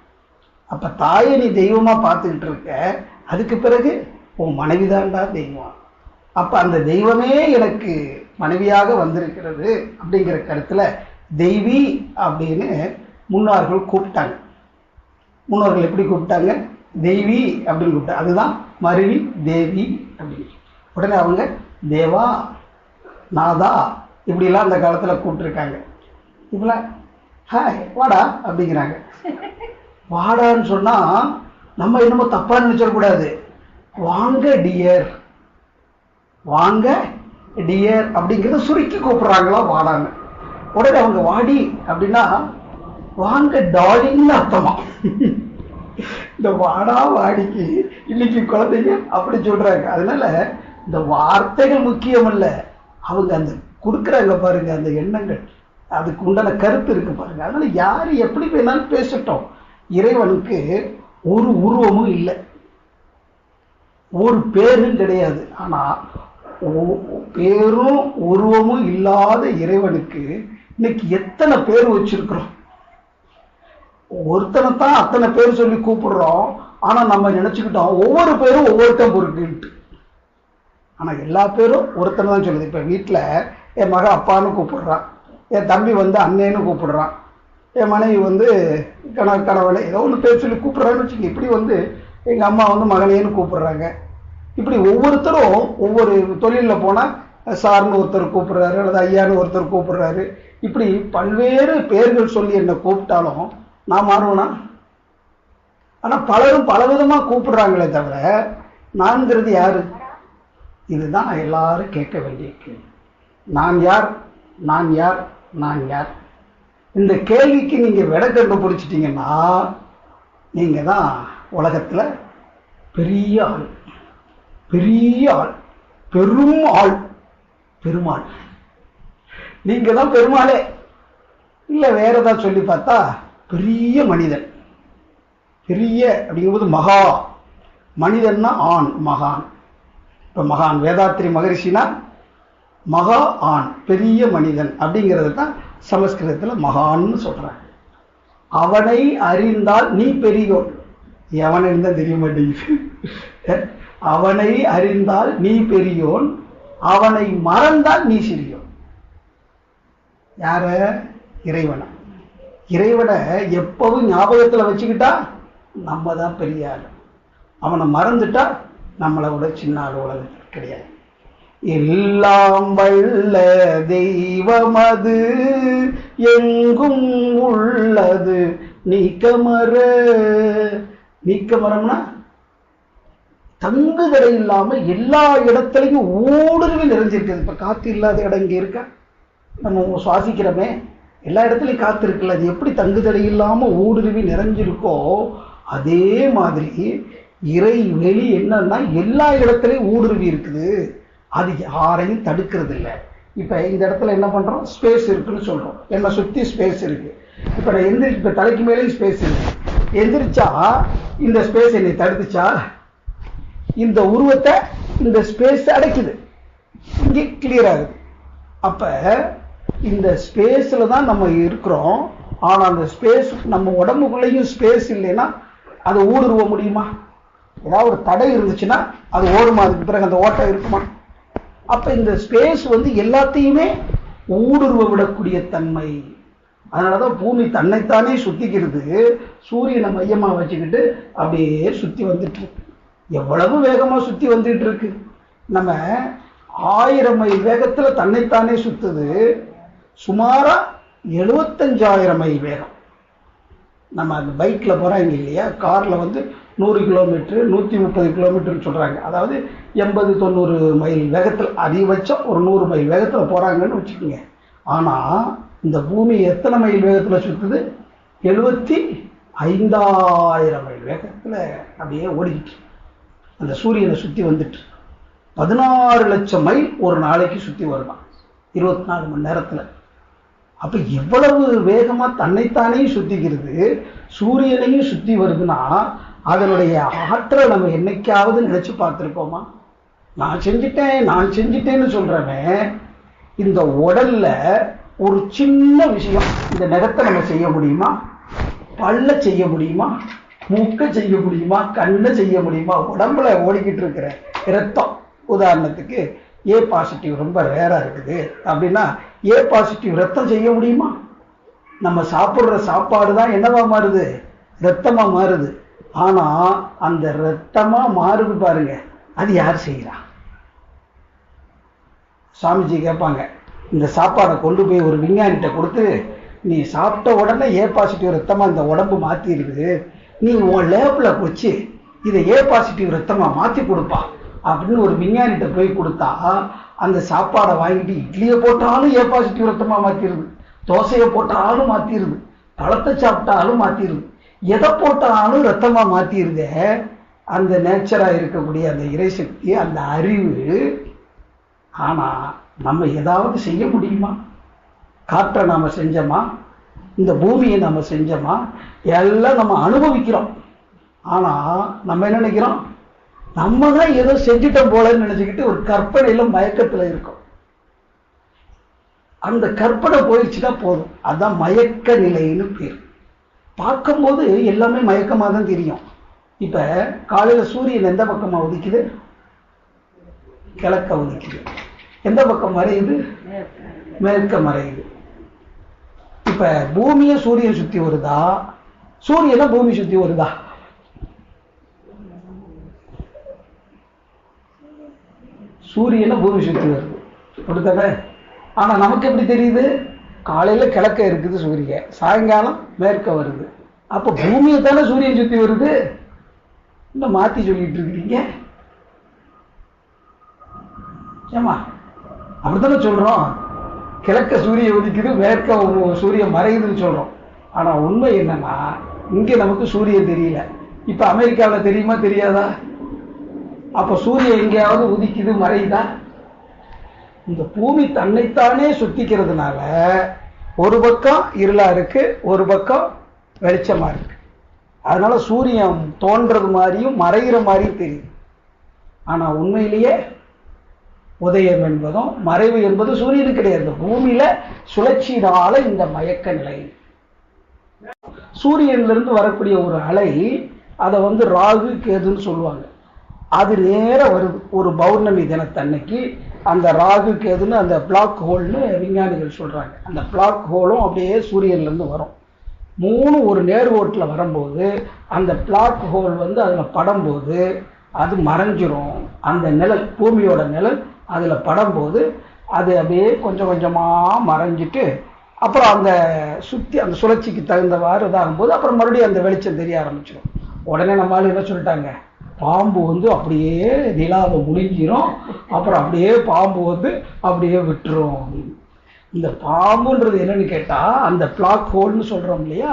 அப்ப தாயை நீ தெய்வமா பார்த்துக்கிட்டு இருக்க, அதுக்கு பிறகு உன் மனைவிதான்டா தெய்வம். அப்ப அந்த தெய்வமே எனக்கு மனைவியாக வந்திருக்கிறது அப்படிங்கிற கருத்துல தெய்வி அப்படின்னு முன்னோர்கள் கூப்பிட்டாங்க. முன்னோர்கள் எப்படி கூப்பிட்டாங்க? தெய்வி அப்படின்னு கூப்பிட்டாங்க. அதுதான் மருவி தேவி அப்படின்னு. உடனே அவங்க தேவா, நாதா இப்படிலாம் அந்த காலத்துல கூப்பிட்டுருக்காங்க. இப்பெல்லாம் ஹாய் வாடா அப்படிங்கிறாங்க. வாடான்னு சொன்னா நம்ம என்னமோ தப்பா நினைச்சிடக்கூடாது. வாங்க டியர், வாங்க டியர் அப்படிங்கிறத சுருக்கி கூப்பிடுறாங்களா வாடான்னு. உடனே அவங்க வாடி அப்படின்னா வாங்க டார்லிங்னு அர்த்தமா. இந்த வாடா வாடிக்கு இன்னைக்கு குழந்தைங்க அப்படி சொல்றாங்க. அதனால இந்த வார்த்தைகள் முக்கியம் இல்ல, அவங்க அந்த கொடுக்குறாங்க பாருங்க அந்த எண்ணங்கள், அதுக்கு உண்டான கருத்து இருக்கு பாருங்க. அதனால யாரு எப்படி வேணாலும் பேசட்டும், இறைவனுக்கு ஒரு உருவமும் இல்லை, ஒரு பேரும் கிடையாது. ஆனா பேரும் உருவமும் இல்லாத இறைவனுக்கு இன்னைக்கு எத்தனை பேர் வச்சிருக்கிறோம். ஒருத்தனை தான் அத்தனை பேர் சொல்லி கூப்பிடுறோம். ஆனா நம்ம நினைச்சுக்கிட்டோம் ஒவ்வொரு பேரும் ஒவ்வொருத்தன் பொறுக்கிட்டு. ஆனா எல்லா பேரும் ஒருத்தனை தான் சொல்லுது. இப்ப வீட்டுல என் மக அப்பான்னு கூப்பிடுறான், என் தம்பி அண்ணேன்னு கூப்பிடுறான், என் மனைவி கணவனை ஏதோ ஒன்று பேர் சொல்லி கூப்பிடுறான்னு வச்சுக்க. இப்படி எங்க அம்மா மகனேன்னு கூப்பிடுறாங்க. இப்படி ஒவ்வொருத்தரும் ஒவ்வொரு தொழிலில் போனால் சார்னு ஒருத்தர் கூப்பிடுறாரு, அல்லது ஐயான்னு ஒருத்தர் கூப்பிடுறாரு. இப்படி பல்வேறு பேர்கள் சொல்லி என்னை கூப்பிட்டாலும் நான் மாறுவேனா? ஆனா பலரும் பலவிதமா கூப்பிடுறாங்களே தவிர நான்கிறது யாரு? இதுதான் எல்லாரும் கேட்க வேண்டிய கேள்வி. நான் யார், நான் யார், நான் யார்? இந்த கேள்விக்கு நீங்க விடை கண்டுபிடிச்சிட்டீங்கன்னா நீங்க தான் உலகத்துல பெரிய ஆள், பெரிய ஆள், பெரும் ஆள், பெருமாள். நீங்க தான் பெருமாளே. இல்ல வேற ஏதாவது சொல்லி பார்த்தா பெரிய மனிதன். பெரிய அப்படிங்கும்போது மகா, மனிதன்னா ஆண், மகான். இப்ப மகான் வேதாத்திரி மகரிஷினா மகா ஆண், பெரிய மனிதன் அப்படிங்கிறது தான் சமஸ்கிருதத்துல மகான்னு சொல்றாங்க. அவனை அறிந்தால் நீ பெரியோன். எவனை இருந்தால் தெரிய மாட்டேங்குது. அவனை அறிந்தால் நீ பெரியோன், அவனை மறந்தால் நீ சிறியோன். யார? இறைவனை. இறைவனை எப்பவும் ஞாபகத்துல வச்சுக்கிட்டா நம்ம தான் பெரிய ஆள். அவனை மறந்துட்டா நம்மளை விட சின்ன ஆள் உலகத்தில் கிடையாது. எல்லாம் வல்ல தெய்வமது எங்கும் உள்ளது நீக்கமர. நீக்கமரம்னா தங்குதடை இல்லாம எல்லா இடத்துலையும் ஊடுருவி நிறைஞ்சிருக்குது. இப்ப காத்து இல்லாத இடம் இங்க இருக்கா? நம்ம சுவாசிக்கிறோமே, எல்லா இடத்துலையும் காத்து இருக்குல்ல, அது எப்படி தங்குதடை இல்லாம ஊடுருவி நிறைஞ்சிருக்கோ அதே மாதிரி இறை வெளி என்னன்னா எல்லா இடத்துலையும் ஊடுருவி இருக்குது. அது யாரையும் தடுக்கிறது இல்லை. இப்ப இந்த இடத்துல என்ன பண்றோம், ஸ்பேஸ் இருக்குன்னு சொல்றோம், என்ன சுத்தி ஸ்பேஸ் இருக்கு. இப்ப நான் இப்ப தலைக்கு மேலே ஸ்பேஸ் இருக்கு, எந்திரிச்சா இந்த ஸ்பேஸ் என்னை தடுத்துச்சா? இந்த உருவத்தை இந்த ஸ்பேஸ் அடைக்குது, இங்கே கிளியர் ஆகுது. அப்ப இந்த ஸ்பேஸ்ல தான் நம்ம இருக்கிறோம். ஆனா அந்த ஸ்பேஸ் நம்ம உடம்புக்குள்ளேயும் ஸ்பேஸ் இல்லைன்னா அதை ஊடுருவ முடியுமா? ஏதாவது ஒரு தடை இருந்துச்சுன்னா அது ஓடுமா? அதுக்கு பிறகு அந்த ஓட்டம் இருக்குமா? அப்ப இந்த ஸ்பேஸ் எல்லாத்தையுமே ஊடுருவ விடக்கூடிய தன்மை. அதனாலதான் பூமி தன்னைத்தானே சுத்திக்கிறது. சூரியனை மையமா வச்சுக்கிட்டு அப்படியே சுத்தி வந்துட்டு இருக்கு. எவ்வளவு வேகமா சுத்தி வந்துட்டு இருக்கு. நம்ம 1000 மைல் வேகத்துல தன்னைத்தானே சுத்துது. சுமாரா 75,000 மைல் வேகம். நம்ம அந்த பைக்ல போறாங்க இல்லையா, கார்ல 100 கிலோமீட்டர் 130 கிலோமீட்டர்னு சொல்றாங்க. அதாவது 80-90 மைல் வேகத்தில், அதிகபட்சம் ஒரு 100 மைல் வேகத்தில் போறாங்கன்னு வச்சுக்கோங்க. ஆனா இந்த பூமி எத்தனை மைல் வேகத்தில் சுத்துது? 75,000 மைல் வேகத்தில் அப்படியே ஓடிக்கிட்டு அந்த சூரியனை சுத்தி வந்துட்டு 16 லட்சம் மைல் ஒரு நாளைக்கு சுத்தி வருதான் 24 மணி நேரத்துல. அப்ப எவ்வளவு வேகமா தன்னைத்தானே சுத்திக்கிறது, சூரியனையும் சுத்தி வருதுன்னா அதனுடைய ஆற்றலை நம்ம என்னைக்காவது நினைச்சு பார்த்திருக்கோமா? நான் செஞ்சிட்டேன்னு சொல்றவன் இந்த உடல்ல ஒரு சின்ன விஷயம், இந்த நகத்தை நம்ம செய்ய முடியுமா? பல்ல செய்ய முடியுமா? மூக்க செய்ய முடியுமா? கண்ணை செய்ய முடியுமா? உடம்புல ஓடிக்கிட்டு இருக்கிற இரத்தம், உதாரணத்துக்கு ஏ பாசிட்டிவ் ரொம்ப ரேரா இருக்குது அப்படின்னா ஏ பாசிட்டிவ் ரத்தம் செய்ய முடியுமா? நம்ம சாப்பிடுற சாப்பாடு தான் என்னவா மாறுது? ரத்தமா மாறுது. ஆனா அந்த ரத்தமா மாறுது பாருங்க, அது யார் செய்யறா? சாமிஜி கேட்பாங்க, இந்த சாப்பாடை கொண்டு போய் ஒரு விஞ்ஞானிகிட்ட கொடுத்து, நீ சாப்பிட்ட உடனே ஏ பாசிட்டிவ் ரத்தமா இந்த உடம்பு மாத்திருக்குது, நீ உன் லேப்ல வச்சு இதை ஏ பாசிட்டிவ் ரத்தமா மாத்தி கொடுப்பா அப்படின்னு ஒரு விஞ்ஞானிகிட்ட போய் கொடுத்தா, அந்த சாப்பாடை வாங்கிட்டு இட்லியை போட்டாலும் ஏ பாசிட்டிவ் ரத்தமா மாத்திருது, தோசையை போட்டாலும் மாத்திருது, பழத்தை சாப்பிட்டாலும் மாத்திருது, எதை போட்டாலும் ரத்தமா மாத்திருத. அந்த நேச்சரா இருக்கக்கூடிய அந்த இறைசக்தி, அந்த அறிவு. ஆனா நம்ம ஏதாவது செய்ய முடியுமா? காற்றை நாம செஞ்சோமா? இந்த பூமியை நம்ம செஞ்சோமா? எல்லாம் நம்ம அனுபவிக்கிறோம். ஆனா நம்ம என்ன நினைக்கிறோம்? நம்ம தான் ஏதோ செஞ்சுட்டோம் போலன்னு நினைச்சுக்கிட்டு ஒரு கற்பனையில மயக்கத்துல இருக்கோம். அந்த கற்பனை போயிடுச்சுன்னா போதும், அதான் மயக்க நிலைன்னு பேர். பார்க்கும்போது எல்லாமே மயக்கமா தான் தெரியும். இப்ப காலையில சூரியன் எந்த பக்கமா உதிக்குது? கிழக்க உதிக்குது. எந்த பக்கம் மறையுது? மேற்க மறையுது. இப்ப பூமியை சூரியன் சுத்தி வருதா, சூரியனை பூமி சுத்தி வருதா? சூரியனை பூமி சுத்தி வருது, அப்படித்தானே? ஆனா நமக்கு எப்படி தெரியுது? காலையில கிழக்க இருக்குது சூரியன், சாயங்காலம் மேற்க வருது. அப்ப பூமியை தானே சூரியன் சுத்தி வருது. இன்னும் மாத்தி சொல்லிட்டு இருக்கிறீங்க. ஏமா அப்படித்தானே சொல்றோம்? கிழக்க சூரியன் உதிக்குது, மேற்க சூரியன் மறையுதுன்னு சொல்றோம். ஆனா உண்மை என்னன்னா, இங்க நமக்கு சூரியன் தெரியல. இப்ப அமெரிக்காவில் தெரியுமா தெரியாதா? அப்ப சூரியன் எங்கேயாவது உதிக்குது மறையுதா? இந்த பூமி தன்னைத்தானே சுத்திக்கிறதுனால ஒரு பக்கம் இருளா இருக்கு, ஒரு பக்கம் வெளிச்சமா இருக்கு. அதனால சூரியன் தோன்றது மாதிரியும் மறைகிற மாதிரியும் தெரியும். ஆனா உண்மையிலேயே உதயம் என்பதும் மறைவு என்பது சூரியனுக்கு கிடையாது. பூமியில சுழற்சியினால இந்த மயக்க நிலை. சூரியன்ல இருந்து வரக்கூடிய ஒரு அலை, அதை ராகு கேதுன்னு சொல்லுவாங்க. அது நேர வருது ஒரு பௌர்ணமி தினத்தன்னைக்கு. அந்த ராகு கேதுன்னு அந்த பிளாக் ஹோல்னு விஞ்ஞானிகள் சொல்றாங்க. அந்த பிளாக் ஹோலும் அப்படியே சூரியன்ல இருந்து வரும். 3 ஒரு நேர்கோட்டில் வரும்போது அந்த பிளாக் ஹோல் அதுல படும்போது அது மறைஞ்சிரும். அந்த நிழல், பூமியோட நிழல் அதில் படும்போது அது அப்படியே கொஞ்சம் கொஞ்சமாக மறைஞ்சிட்டு அப்புறம் அந்த சுற்றி அந்த சுழற்சிக்கு தகுந்தவாறு இதாகும்போது அப்புறம் மறுபடியும் அந்த வெளிச்சம் தெரிய ஆரம்பிச்சிடும். உடனே நம்மளால என்ன சொல்லிட்டாங்க, பாம்பு வந்து அப்படியே நிலாவை முழுங்கிரும், அப்புறம் அப்படியே பாம்பு வந்து அப்படியே விட்டுரும் அப்படின்னு. இந்த பாம்புன்றது என்னன்னு கேட்டால் அந்த பிளாக் ஹோல்னு சொல்கிறோம் இல்லையா,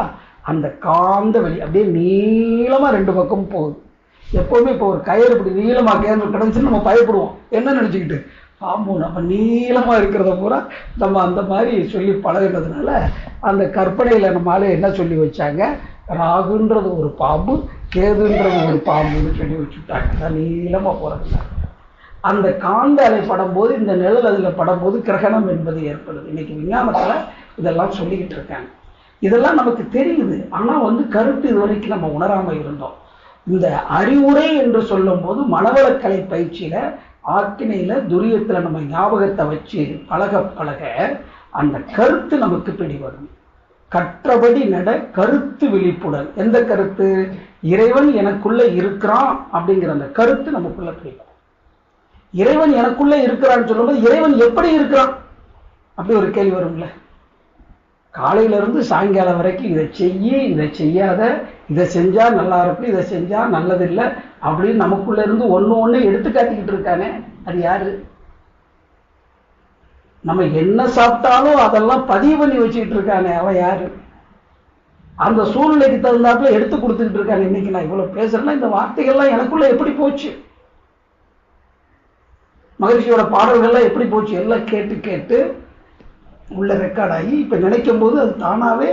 அந்த காந்த வெளி அப்படியே நீளமாக 2 பக்கமும் போகுது. எப்போவுமே இப்போ ஒரு கயிறு இப்படி நீளமாக கேந்திரம் கிடந்துச்சுன்னு நம்ம பயப்படுவோம். என்ன நினச்சிக்கிட்டு, பாம்பு நம்ம நீளமாக இருக்கிறத பூரா நம்ம அந்த மாதிரி சொல்லி பழகினதுனால அந்த கற்பனையில் நம்மளால என்ன சொல்லி வச்சாங்க, ராகுன்றது ஒரு பாம்பு, கேதுன்றது ஒரு பாம்புன்னு சொல்லி வச்சுட்டாங்க. அதான் நீளமாக போகிறதுல அந்த காந்த அலை படும்போது இந்த நிழல் அதில் படும்போது கிரகணம் என்பது ஏற்படுது. இன்னைக்கு விஞ்ஞானத்தில் இதெல்லாம் சொல்லிக்கிட்டு இருக்காங்க. இதெல்லாம் நமக்கு தெரியுது, ஆனால் வந்து கருத்து இது வரைக்கும் நம்ம உணராமல் இருந்தோம். இந்த அறிவுரை என்று சொல்லும் போது மனவளக்கலை பயிற்சியில ஆக்கினையில துரியத்துல நம்ம ஞாபகத்தை வச்சு பழக பழக அந்த கருத்து நமக்கு பிடிவரும். கற்றபடி நட கருத்து விழிப்புடன். எந்த கருத்து? இறைவன் எனக்குள்ள இருக்கிறான் அப்படிங்கிற அந்த கருத்து நமக்குள்ள பிடிக்கும். இறைவன் எனக்குள்ள இருக்கிறான்னு சொல்லும்போது இறைவன் எப்படி இருக்கிறான் அப்படி ஒரு கேள்வி வரும்ல. காலையில இருந்து சாயங்காலம் வரைக்கும் இதை செய்ய இதை செய்யாத, இதை செஞ்சா நல்லா இருக்கும், இதை செஞ்சா நல்லதில்லை அப்படின்னு நமக்குள்ள இருந்து ஒண்ணு எடுத்து காட்டிக்கிட்டு இருக்கானே, அது யாரு? நம்ம என்ன சாப்பிட்டாலும் அதெல்லாம் பதிவு பண்ணி வச்சுக்கிட்டு இருக்கானே, அவன் யாரு? அந்த சூழ்நிலைக்கு தகுந்தாப்புல எடுத்து கொடுத்துக்கிட்டு இருக்கானே. இன்னைக்கு நான் இவ்வளவு பேசுறேன்னா இந்த வார்த்தைகள்லாம் எனக்குள்ள எப்படி போச்சு, மகிழ்ச்சியோட பாடல்கள்லாம் எப்படி போச்சு, எல்லாம் கேட்டு கேட்டு உள்ள ரெக்கார்ட் ஆகி இப்ப நினைக்கும் போது அது தானாவே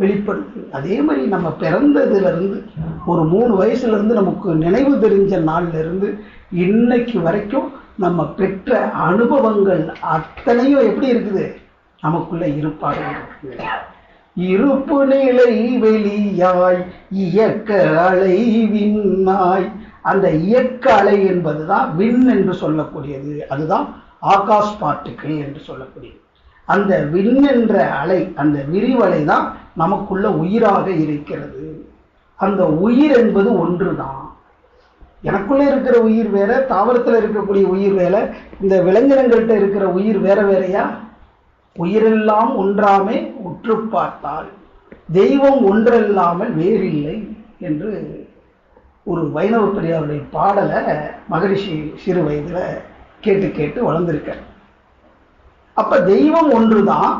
வெளிப்படுது. அதே மாதிரி நம்ம பிறந்ததுல இருந்து ஒரு 3 வயசுல இருந்து நமக்கு நினைவு தெரிஞ்ச நாள்ல இருந்து இன்னைக்கு வரைக்கும் நம்ம பெற்ற அனுபவங்கள் அத்தனையும் எப்படி இருக்குது, நமக்குள்ள இருப்பாக இருக்குது. இருப்பு நிலை வெளியாய் இயக்க அலை விண்ணாய். அந்த இயக்க அலை என்பதுதான் விண் என்று சொல்லக்கூடியது, அதுதான் ஆகாஷ் பார்ட்டிகிள் என்று சொல்லக்கூடியது. அந்த விண் என்ற அலை, அந்த விரிவலை தான் நமக்குள்ள உயிராக இருக்கிறது. அந்த உயிர் என்பது ஒன்றுதான். எனக்குள்ள இருக்கிற உயிர் வேற, தாவரத்தில் இருக்கக்கூடிய உயிர் வேற, இந்த விலங்கினங்கள்கிட்ட இருக்கிற உயிர் வேற வேறையா? உயிரெல்லாம் ஒன்றாமே உற்று பார்த்தால் தெய்வம் ஒன்றல்லாமல் வேறில்லை என்று ஒரு வைணவ பெரியாருடைய பாடலை மகரிஷி சிறு வயதுல கேட்டு கேட்டு வளர்ந்திருக்க. அப்ப தெய்வம் ஒன்றுதான்,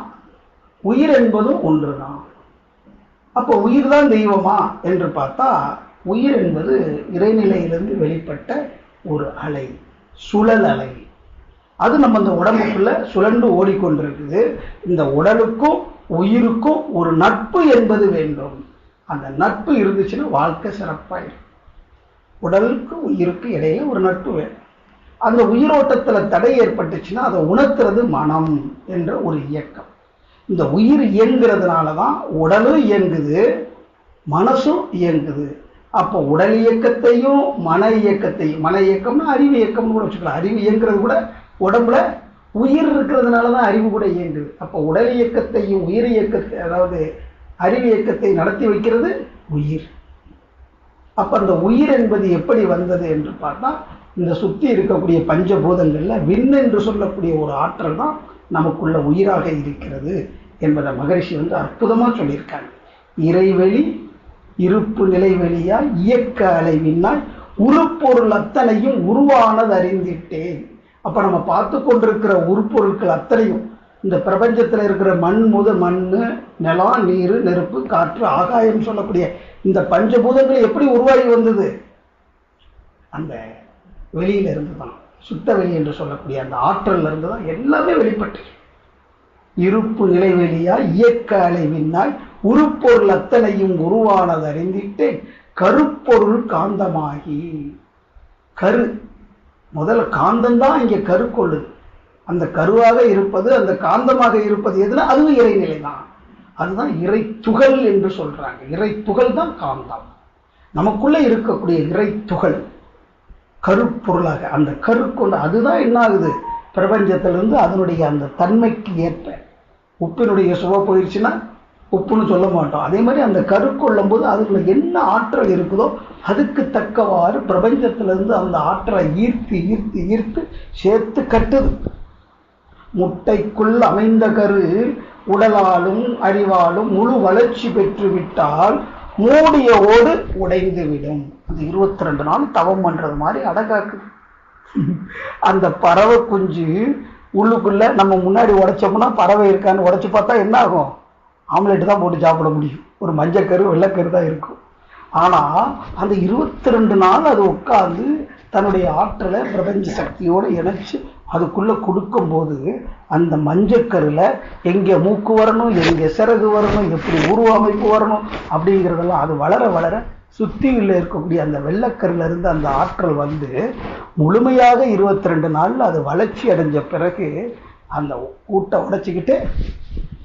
உயிர் என்பதும் ஒன்றுதான். அப்போ உயிர் தான் தெய்வமா என்று பார்த்தா, உயிர் என்பது இறைநிலையிலிருந்து வெளிப்பட்ட ஒரு அலை, சுழல் அலை. அது நம்ம இந்த உடம்புக்குள்ள சுழன்று ஓடிக்கொண்டிருக்குது. இந்த உடலுக்கும் உயிருக்கும் ஒரு நட்பு என்பது வேண்டும். அந்த நட்பு இருந்துச்சுன்னா வாழ்க்கை சிறப்பாயிருக்கும். உடலுக்கு உயிருக்கு இடையில ஒரு நட்பு வேணும். அந்த உயிரோட்டத்துல தடை ஏற்பட்டுச்சுன்னா அதை உணர்த்துறது மனம் என்ற ஒரு இயக்கம். இந்த உயிர் இயங்குறதுனாலதான் உடலும் இயங்குது, மனசும் இயங்குது. அப்போ உடல் இயக்கத்தையும் மன இயக்கத்தையும், மன இயக்கம்னா அறிவு இயக்கம்னு கூட வச்சுக்கலாம். அறிவு இயங்குறது கூட உடம்புல உயிர் இருக்கிறதுனாலதான் அறிவு கூட இயங்குது. அப்போ உடல் இயக்கத்தையும் உயிர் இயக்கத்தை, அதாவது அறிவு இயக்கத்தை நடத்தி வைக்கிறது உயிர். அப்ப அந்த உயிர் என்பது எப்படி வந்தது என்று பார்த்தா, இந்த சுத்தி இருக்கக்கூடிய பஞ்சபூதங்கள்ல விண் என்று சொல்லக்கூடிய ஒரு ஆற்றல் தான் நமக்குள்ள உயிராக இருக்கிறது என்பதை மகரிஷி அற்புதமா சொல்லியிருக்காங்க. இறைவெளி இருப்பு நிலைவெளியா இயக்க அலைவினால் உருப்பொருள் அத்தனையும் உருவானது அறிந்திட்டேன். அப்ப நம்ம பார்த்து கொண்டிருக்கிற உருப்பொருட்கள் அத்தனையும், இந்த பிரபஞ்சத்தில் இருக்கிற மண் மண்ணு, நிலம், நீர், நெருப்பு, காற்று, ஆகாயம் சொல்லக்கூடிய இந்த பஞ்சபூதங்கள் எப்படி உருவாகி வந்தது? அந்த வெளியில இருந்துதான், சுத்த வெளி என்று சொல்லக்கூடிய அந்த ஆற்றல்ல இருந்துதான் எல்லாமே வெளிப்பட்டு. இருப்பு நிலைவெளியா இயக்க அலைவினால் உருப்பொருள் அத்தனையும் உருவானது அறிந்திட்டு கருப்பொருள் காந்தமாகி. கரு முதல்ல காந்தம்தான் இங்க கரு கொள்ளுது. அந்த கருவாக இருப்பது, அந்த காந்தமாக இருப்பது எதுனா அதுவும் இறைநிலை தான். அதுதான் இறை துகள் என்று சொல்றாங்க. இறை துகள் தான் காந்தம். நமக்குள்ள இருக்கக்கூடிய இறை துகள் கருப்பொருளாக அந்த கரு கொண்டு, அதுதான் என்ன ஆகுது, பிரபஞ்சத்திலிருந்து அதனுடைய அந்த தன்மைக்கு ஏற்ப உப்பினுடைய சுவை போயிடுச்சுன்னா உப்புன்னு சொல்ல மாட்டோம். அதே மாதிரி அந்த கரு கொள்ளும் போது அதுக்குள்ள என்ன ஆற்றல் இருக்குதோ அதுக்கு தக்கவாறு பிரபஞ்சத்திலிருந்து அந்த ஆற்றலை ஈர்த்து ஈர்த்து ஈர்த்து சேர்த்து கட்டுது. முட்டைக்குள் அமைந்த கரு உடலாலும் அறிவாலும் முழு வளர்ச்சி பெற்று விட்டால் மூடிய ஓடு உடைந்து விடும். அந்த 22 நாள் தவம் பண்றது மாதிரி அடகாக்குது. அந்த பறவை குஞ்சு உள்ளுக்குள்ள நம்ம முன்னாடி உடைச்சோம்னா பறவை இருக்கான்னு உடைச்சு பார்த்தா என்ன ஆகும்? ஆம்லெட் தான் போட்டு சாப்பிட முடியும். ஒரு மஞ்சக்கரு வெள்ளைக்கரு தான் இருக்கும். ஆனா அந்த 22 நாள் அது உட்கார்ந்து தன்னுடைய ஆற்றலை பிரபஞ்ச சக்தியோடு இணைச்சு அதுக்குள்ள கொடுக்கும் போது அந்த மஞ்சக்கருல எங்க மூக்கு வரணும், எங்க சிறகு வரணும், எப்படி உருவ அமைப்பு வரணும் அப்படிங்கிறதெல்லாம் அது வளர வளர சுத்தியில் இருக்கக்கூடிய அந்த வெள்ளைக்கருல இருந்து அந்த ஆற்றல் வந்து முழுமையாக 22 நாள்ல அது வளர்ச்சி அடைஞ்ச பிறகு அந்த கூட்டை உடைச்சிக்கிட்டு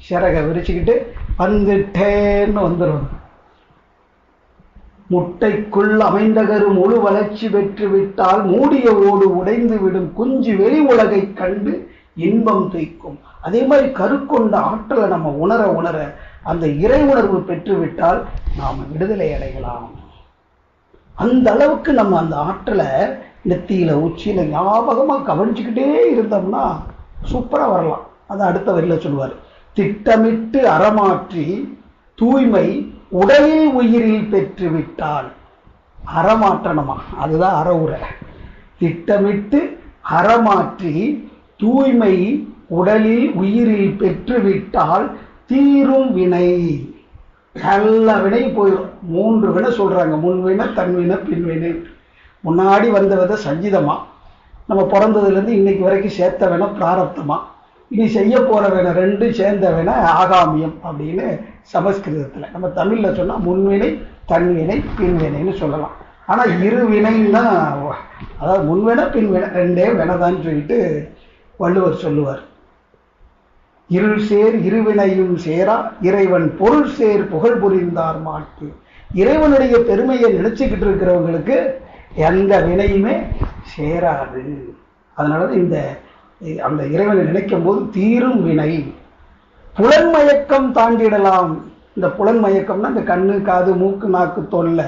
சிறகை விரிச்சுக்கிட்டு வந்துட்டேன்னு வந்துடும். முட்டைக்குள் அமைந்த கரு முழு வளர்ச்சி பெற்று விட்டால் மூடிய ஓடு உடைந்து விடும். குஞ்சு வெளி உலகை கண்டு இன்பம் தைக்கும். அதே மாதிரி கரு கொண்ட ஆற்றலை நம்ம உணர உணர அந்த இறை உணர்வு பெற்றுவிட்டால் நாம விடுதலை அடையலாம். அந்த அளவுக்கு நம்ம அந்த ஆற்றலை நெத்தியில உச்சியில ஞாபகமா கவனிச்சுக்கிட்டே இருந்தோம்னா சூப்பரா வரலாம். அதை அடுத்த வரியில சொல்லுவார். திட்டமிட்டு அறமாற்றி தூய்மை உடலில் உயிரில் பெற்றுவிட்டால். அறமாற்றணுமா, அதுதான் அறவுரை. திட்டமிட்டு அறமாற்றி தூய்மை உடலில் உயிரில் பெற்றுவிட்டால் தீரும் வினை. நல்ல வினை போயிடும். 3 வினை சொல்றாங்க. முன்வினை, தன்வினை, பின்வினை. முன்னாடி வந்த வித சஞ்சிதமா, நம்ம பிறந்ததுல இருந்து இன்னைக்கு வரைக்கும் சேர்த்த வேணா பிராரப்தமா, இனி செய்ய போற வேணா 2 சேர்ந்த வேணா ஆகாமியம் அப்படின்னு சமஸ்கிருதத்துல. நம்ம தமிழ்ல சொன்னா முன்வினை, தன்வினை, பின்வினைன்னு சொல்லலாம். ஆனா 2 வினைன்னா, அதாவது முன்வினை பின்வினை 2 வினைதான் சொல்லிட்டு வள்ளுவர் சொல்லுவார். இருள் சேர் இருவினையும் சேரா இறைவன் பொருள் சேர் புகழ் புரிந்தார் மாட்டு. இறைவனுடைய பெருமையை நினைச்சுக்கிட்டு இருக்கிறவங்களுக்கு எந்த வினையுமே சேராது. அதனாலதான் இந்த அந்த இறைவனை நினைக்கும் போது தீரும் வினை. புலன்மயக்கம் தாண்டிடலாம். இந்த புலன்மயக்கம்னா இந்த கண்ணு காது மூக்கு நாக்கு தோல்ல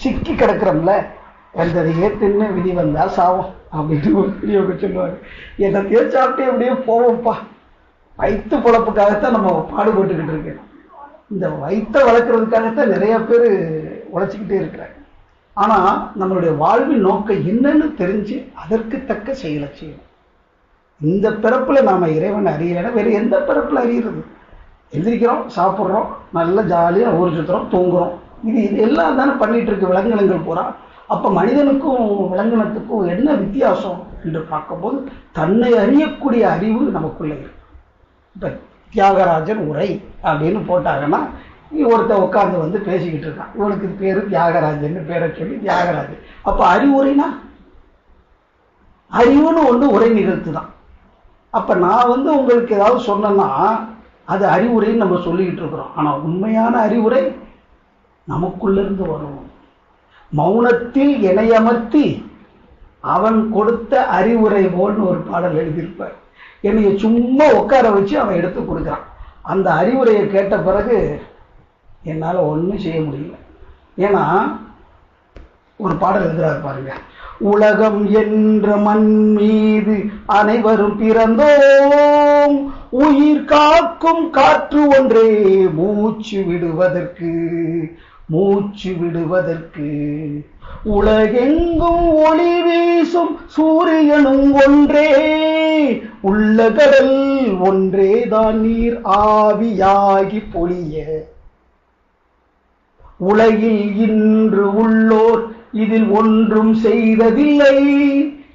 சிக்கி கிடக்கிறோம்ல, வந்ததையே தின்னு விதி வந்தா சாவம் அப்படின்னு ஒரு பெரியவங்க சொல்லுவாங்க. என்னத்தையோ சாப்பிட்டு எப்படியோ போவோம்ப்பா. வயிற்று பொழப்புக்காகத்தான் நம்ம பாடுபட்டுக்கிட்டு இருக்கோம். இந்த வயிற்றை வளர்க்கறதுக்காகத்தான் நிறைய பேர் உழைச்சிக்கிட்டே இருக்கிறாங்க. ஆனா நம்மளுடைய வாழ்வின் நோக்கம் என்னன்னு தெரிஞ்சு அதற்கு தக்க செயலை செய்யணும். இந்த பிறப்புல நாம இறைவன் அறியலைன்னா வேற எந்த பிறப்புல அறியறது? எந்திரிக்கிறோம், சாப்பிட்றோம், நல்லா ஜாலியாக ஊர் சுற்றுறோம், தூங்குறோம். இது எல்லாம் தானே பண்ணிட்டு இருக்கு விலங்கினங்கள் பூரா. அப்போ மனிதனுக்கும் விலங்கினத்துக்கும் என்ன வித்தியாசம் என்று பார்க்கும்போது தன்னை அறியக்கூடிய அறிவு நமக்குள்ள இருக்கு. இப்போ தியாகராஜன் உரை அப்படின்னு போட்டாங்கன்னா ஒருத்தர் உட்கார்ந்து வந்து பேசிக்கிட்டு இருக்கான். இவனுக்கு பேரு தியாகராஜன் பேரை சொல்லி தியாகராஜன். அப்போ அறிவுரைனா அறிவுன்னு ஒன்று உரை நிகழ்த்து தான். அப்போ நான் வந்து உங்களுக்கு ஏதாவது சொன்னேன்னா அது அறிவுரைன்னு நம்ம சொல்லிக்கிட்டு இருக்கிறோம். ஆனால் உண்மையான அறிவுரை நமக்குள்ள இருந்து வரும். மௌனத்தில் இணையமர்த்தி அவன் கொடுத்த அறிவுரை போல்னு ஒரு பாடல் எழுதியிருப்பார். என்னைய சும்மா உட்கார வச்சு அவன் எடுத்து கொடுக்குறான். அந்த அறிவுரையை கேட்ட பிறகு என்னால் ஒன்றும் செய்ய முடியல. ஏன்னா ஒரு பாடல் எழுதுறாரு பாருங்க. உலகம் என்ற மண் மீது அனைவரும் பிறந்தோம், உயிர் காக்கும் காற்று ஒன்றே மூச்சு விடுவதற்கு, மூச்சு விடுவதற்கு. உலகெங்கும் ஒளி வீசும் சூரியனும் ஒன்றே, உள்ள கடல் ஒன்றே தான் நீர் ஆவியாகி பொழிய. உலகில் இன்று உள்ளோர் இதில் ஒன்றும் செய்ததில்லை.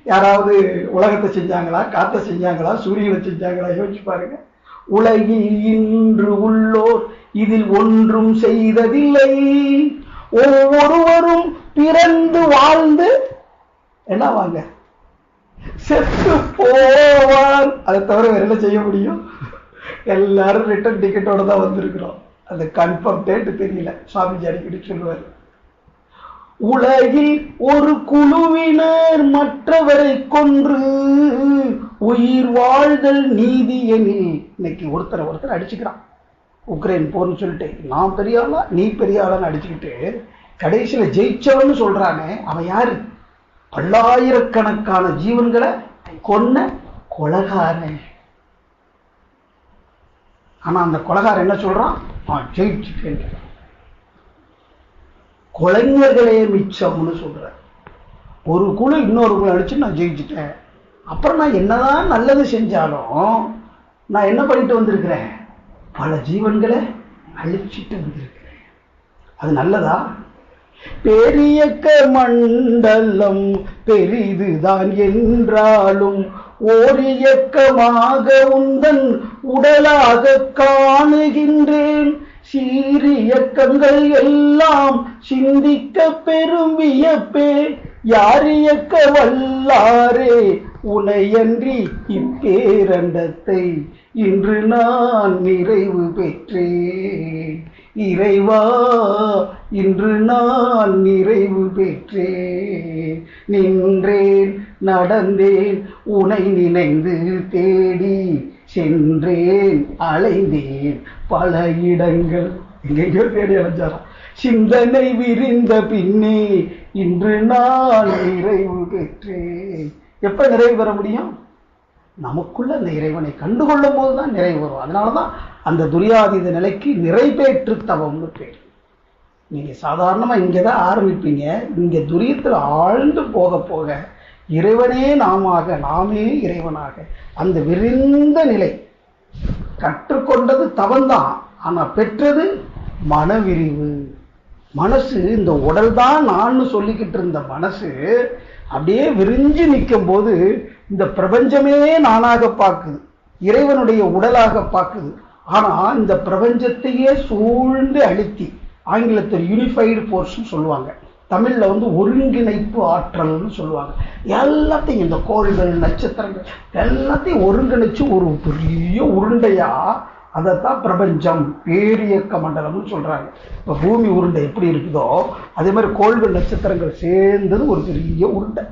யாராவது உலகத்தை செஞ்சாங்களா, காற்றை செஞ்சாங்களா, சூரியனை செஞ்சாங்களா? யோசிச்சு பாருங்க. உலகில் இன்று உள்ளோர் இதில் ஒன்றும் செய்ததில்லை. ஒவ்வொருவரும் பிறந்து வாழ்ந்து என்ன வாங்க செத்து போவார். அதை தவிர வேற என்ன செய்ய முடியும்? எல்லாரும் ரிட்டர்ன் டிக்கெட்டோட தான் வந்திருக்கிறோம். அந்த கன்ஃபார்ம் டேட் தெரியல. சுவாமிஜி அடிக்கடி சொல்லுவார், உலகில் ஒரு குழுவினர் மற்றவரை கொன்று உயிர் வாழ்தல் நீதி எனில். இன்னைக்கு ஒருத்தர் அடிச்சுக்கிறான். உக்ரைன் போர்னு சொல்லிட்டு நான் பெரிய ஆளா நீ பெரிய ஆளான்னு அடிச்சுக்கிட்டு கடைசியில் ஜெயிச்சவன்னு சொல்றானே அவன் யாரு? பல்லாயிரக்கணக்கான ஜீவன்களை கொன்ன கொலகாரன். ஆனா அந்த கொலகாரன் என்ன சொல்றான்? ஜெயிச்சுட்டேன். கொலைஞர்களே மிச்சம்னு சொல்ற. ஒரு குழு இன்னொரு குழு அடிச்சு நான் ஜெயிச்சுட்டேன். அப்புறம் நான் என்னதான் நல்லது செஞ்சாலும் நான் என்ன பண்ணிட்டு வந்திருக்கிறேன்? பல ஜீவன்களை அழிச்சிட்டு வந்திருக்கிறேன். அது நல்லதா? பெரியக்க மண்டலம் பெரிதுதான் என்றாலும் ஓரியக்கமாக உந்தன் உடலாக காணுகின்றேன். சீரியக்கங்கள் எல்லாம் சிந்திக்க பெரும் வியப்பே. யாரியக்க வல்லாரே உனையன்றி இப்பேரண்டத்தை இன்று நான் நிறைவு பெற்றேன். இறைவா இன்று நான் நிறைவு பெற்றேன். நின்றேன் நடந்தேன் உனை நினைந்து தேடி சென்றேன் அலைந்தேன் பல இடங்கள். எங்கெங்கோ தேடி அலைஞ்சாராம். சிந்தனை விரிந்த பின்னே இன்று நான் நிறைவு பெற்றேன். எப்ப நிறைவு பெற முடியும்? நமக்குள்ள அந்த இறைவனை கண்டுகொள்ளும் போதுதான் நிறைவு வரும். அதனாலதான் அந்த துரியாதீத நிலைக்கு நிறைவேற்று தவம்னு பேர். நீங்க சாதாரணமா இங்கதான் ஆரம்பிப்பீங்க. இங்க துரியத்தில் ஆழ்ந்து போக போக இறைவனே நாமே இறைவனாக அந்த விரிந்த நிலை. கற்றுக்கொண்டது தவம்தான், ஆனா பெற்றது மனவிரிவு. மனசு இந்த உடல் தான் நான் சொல்லிக்கிட்டு இருந்த மனசு அப்படியே விரிஞ்சு நிற்கும் போது இந்த பிரபஞ்சமே நானாக பார்க்குது, இறைவனுடைய உடலாக பார்க்குது. ஆனா இந்த பிரபஞ்சத்தையே சூழ்ந்து அழுத்தி, ஆங்கிலத்தில் யூனிஃபைடு ஃபோர்ஸ் சொல்லுவாங்க, தமிழ்ல ஒருங்கிணைப்பு ஆற்றல்னு சொல்லுவாங்க. எல்லாத்தையும் இந்த கோள்கள் நட்சத்திரங்கள் எல்லாத்தையும் ஒருங்கிணைச்சு ஒரு பெரிய உருண்டையா அதைத்தான் பிரபஞ்சம் பேரியக்க மண்டலம்னு சொல்றாங்க. இப்ப பூமி உருண்டை எப்படி இருக்குதோ அதே மாதிரி கோள்கள் நட்சத்திரங்கள் சேர்ந்தது ஒரு பெரிய உருண்டை.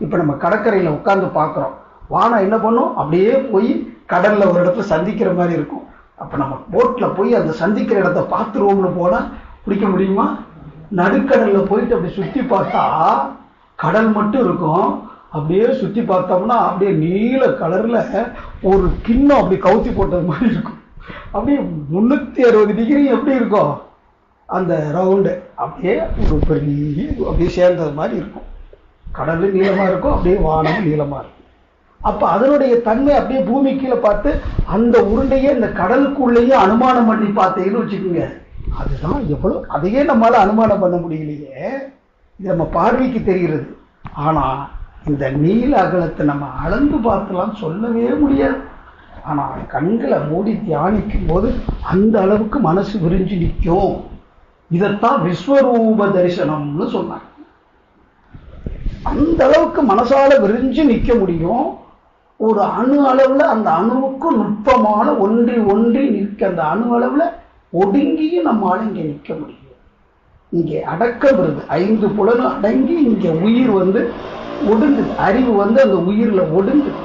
இப்ப நம்ம கடற்கரையில உட்கார்ந்து பார்க்கிறோம். வானம் என்ன பண்ணும்? அப்படியே போய் கடல்ல ஒரு இடத்துல சந்திக்கிற மாதிரி இருக்கும். அப்ப நம்ம போட்ல போய் அந்த சந்திக்கிற இடத்த பார்த்துருவோம்னு போனா பிடிக்க முடியுமா? நடுக்கடல்ல போயிட்டு அப்படி சுத்தி பார்த்தா கடல் மட்டும் இருக்கும். அப்படியே சுத்தி பார்த்தோம்னா அப்படியே நீல கலர்ல ஒரு கிண்ணம் அப்படி கவுத்தி போட்டது மாதிரி இருக்கும். அப்படியே 360 டிகிரி எப்படி இருக்கும் அந்த ரவுண்டு, அப்படியே ஒரு பெரிய அப்படியே சேர்ந்தது மாதிரி இருக்கும். கடல் நீளமா இருக்கும், அப்படியே வானம் நீளமா இருக்கும். அப்ப அதனுடைய தன்மை அப்படியே பூமி கீழே பார்த்து அந்த உருண்டையே இந்த கடலுக்குள்ளேயே அனுமானம் பண்ணி பார்த்தீங்கன்னு வச்சுக்கோங்க. அதுதான் எவ்வளவு, அதையே நம்மளால அனுமானம் பண்ண முடியலையே. இது நம்ம பார்வைக்கு தெரிகிறது. ஆனா இந்த நீல அகலத்தை நம்ம அளந்து பார்க்கலாம் சொல்லவே முடியாது. ஆனா கண்களை மூடி தியானிக்கும் போது அந்த அளவுக்கு மனசு விரிஞ்சு நிற்கும். இதைத்தான் விஸ்வரூப தரிசனம்னு சொன்னாங்க. அந்த அளவுக்கு மனசால விரிஞ்சு நிற்க முடியும். ஒரு அணு அளவுல அந்த அணுவுக்கு நுட்பமான ஒன்றி ஒன்றி நிற்க அந்த அணு அளவுல ஒடுங்கியும் நம்மால இங்க நிற்க முடியும். இங்கே அடக்க வருது, 5 புலனும் அடங்கி இங்க உயிர் ஒடுங்குது, அறிவு அந்த உயிர்ல ஒடுங்குது.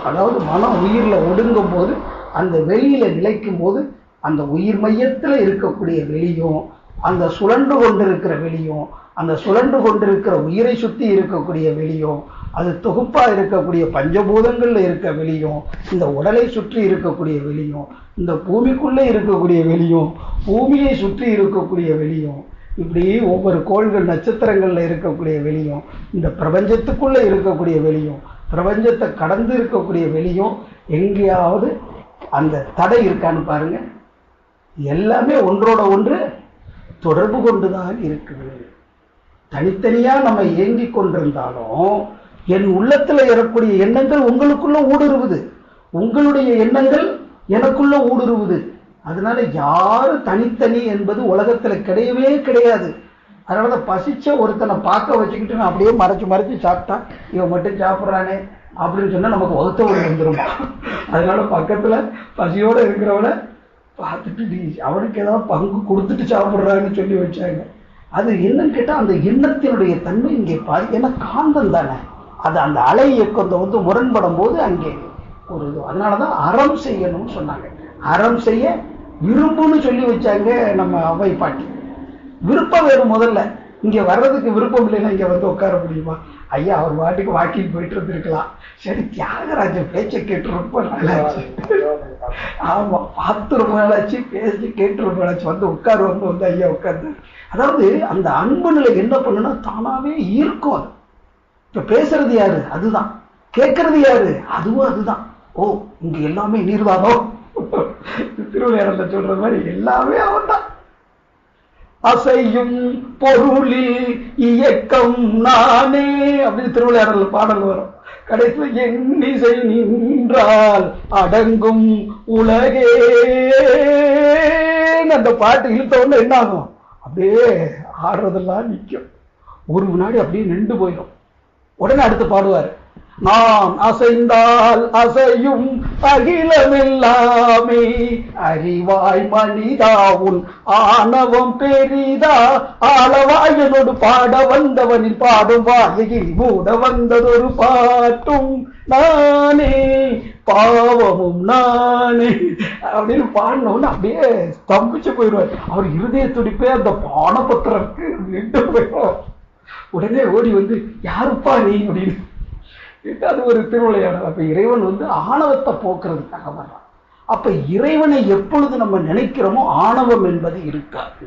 அதாவது மனம் உயிர்ல ஒடுங்கும் போது அந்த வெளியில நிலைக்கும் போது அந்த உயிர் மையத்துல இருக்கக்கூடிய வெளியும் அந்த சுழன்று கொண்டிருக்கிற வெளியும் அந்த சுழன்று கொண்டிருக்கிற உயிரை சுத்தி இருக்கக்கூடிய வெளியும் அது தொகுப்பா இருக்கக்கூடிய பஞ்சபூதங்கள்ல இருக்க வெளியும் இந்த உடலை சுற்றி இருக்கக்கூடிய வெளியும் இந்த பூமிக்குள்ளே இருக்கக்கூடிய வெளியும் பூமியை சுற்றி இருக்கக்கூடிய வெளியும் இப்படி ஒவ்வொரு கோள்கள் நட்சத்திரங்கள்ல இருக்கக்கூடிய வெளியும் இந்த பிரபஞ்சத்துக்குள்ள இருக்கக்கூடிய வெளியும் பிரபஞ்சத்தை கடந்து இருக்கக்கூடிய வெளியும் எங்கேயாவது அந்த தடை இருக்கான்னு பாருங்க. எல்லாமே ஒன்றோட ஒன்று தொடர்பு கொண்டுதான் இருக்குது. தனித்தனியா நம்ம இயங்கிக் கொண்டிருந்தாலும் என் உள்ளத்துல ஏறக்கூடிய எண்ணங்கள் உங்களுக்குள்ள ஊடுருவுது, உங்களுடைய எண்ணங்கள் எனக்குள்ள ஊடுருவுது. அதனால யாரு தனித்தனி என்பது உலகத்துல கிடையவே கிடையாது. அதனாலதான் பசிச்ச ஒருத்தனை பார்க்க வச்சுக்கிட்டு நான் அப்படியே மறைச்சு சாப்பிட்டா இவன் மட்டும் சாப்பிட்றானே அப்படின்னு சொன்னா நமக்கு வகுத்த ஒரு வந்துருமா. அதனால பக்கத்துல பசியோட இருக்கிறவனை பார்த்துட்டு அவனுக்கு ஏதாவது பங்கு கொடுத்துட்டு சாப்பிட்றான்னு சொல்லி வச்சாங்க. அது என்னன்னு கேட்டா அந்த எண்ணத்தினுடைய தன்மை இங்கே பாரு. ஏன்னா காந்தம் தானே, அது அந்த அலை இயக்கத்தை முரண்படும் போது அங்கே ஒரு இது. அதனாலதான் அறம் செய்யணும்னு சொன்னாங்க. அறம் செய்ய விரும்புன்னு சொல்லி வச்சாங்க நம்ம அவை பாட்டி. விருப்பம் வேணும். முதல்ல இங்க வர்றதுக்கு விருப்பம் இல்லைன்னா இங்க வந்து உட்கார முடியுமா? ஐயா அவர் வாட்டுக்கு வாக்கிங் போயிட்டு இருந்திருக்கலாம். சரி, தியாகராஜன் பேச்சை கேட்டு ரொம்ப நாளாச்சு. ஆமா, பார்த்து ரொம்ப நாளாச்சு, பேசி கேட்டு ரொம்ப நாளாச்சு. வந்து உட்காரு வந்து ஐயா உட்கார்ந்து. அதாவது அந்த அன்பு நிலை என்ன பண்ணுன்னா தானாவே ஈர்க்கும். அது இப்ப பேசுறது யாரு? அதுதான். கேட்கறது யாரு? அதுவும் அதுதான். ஓ, இங்க எல்லாமே நீர்தானோ? திருவிளையாடல சொல்ற மாதிரி எல்லாமே அவன் தான். அசையும் பொருளில் இயக்கம் நானே அப்படின்னு திருவிளையாடல பாடல் வரும். கடைசியில் எண்ணிசை நின்றால் அடங்கும் உலகே அந்த பாட்டு இழுத்த உடனே என்ன ஆகும்? அப்படியே ஆடுறதெல்லாம் நிற்கும். ஒரு வினாடி அப்படியே நின்று போயிடும். உடனே அடுத்து பாடுவார், நான் அசைந்தால் அசையும் அகிலமெல்லாமே அறிவாய் மனிதாவுன் ஆணவம் பெரிதா ஆளவாயனோடு பாட வந்தவனில் பாடும் வாயில் மூட வந்ததொரு பாட்டும் நானே பாவமும் நானே அப்படின்னு பாடினோன்னு அப்படியே ஸ்தம்பிச்சு போயிடுவார். அவர் இருதய துடிப்பே அந்த பானபத்திரக்கு நின்று போயிடும். உடனே ஓடி வந்து யாருப்பா நீ அப்படின்னு. அது ஒரு திருவிளையாடல். அப்ப இறைவன் வந்து ஆணவத்தை போக்குறதுக்காக வர்றான். அப்ப இறைவனை எப்பொழுது நம்ம நினைக்கிறோமோ ஆணவம் என்பது இருக்காது.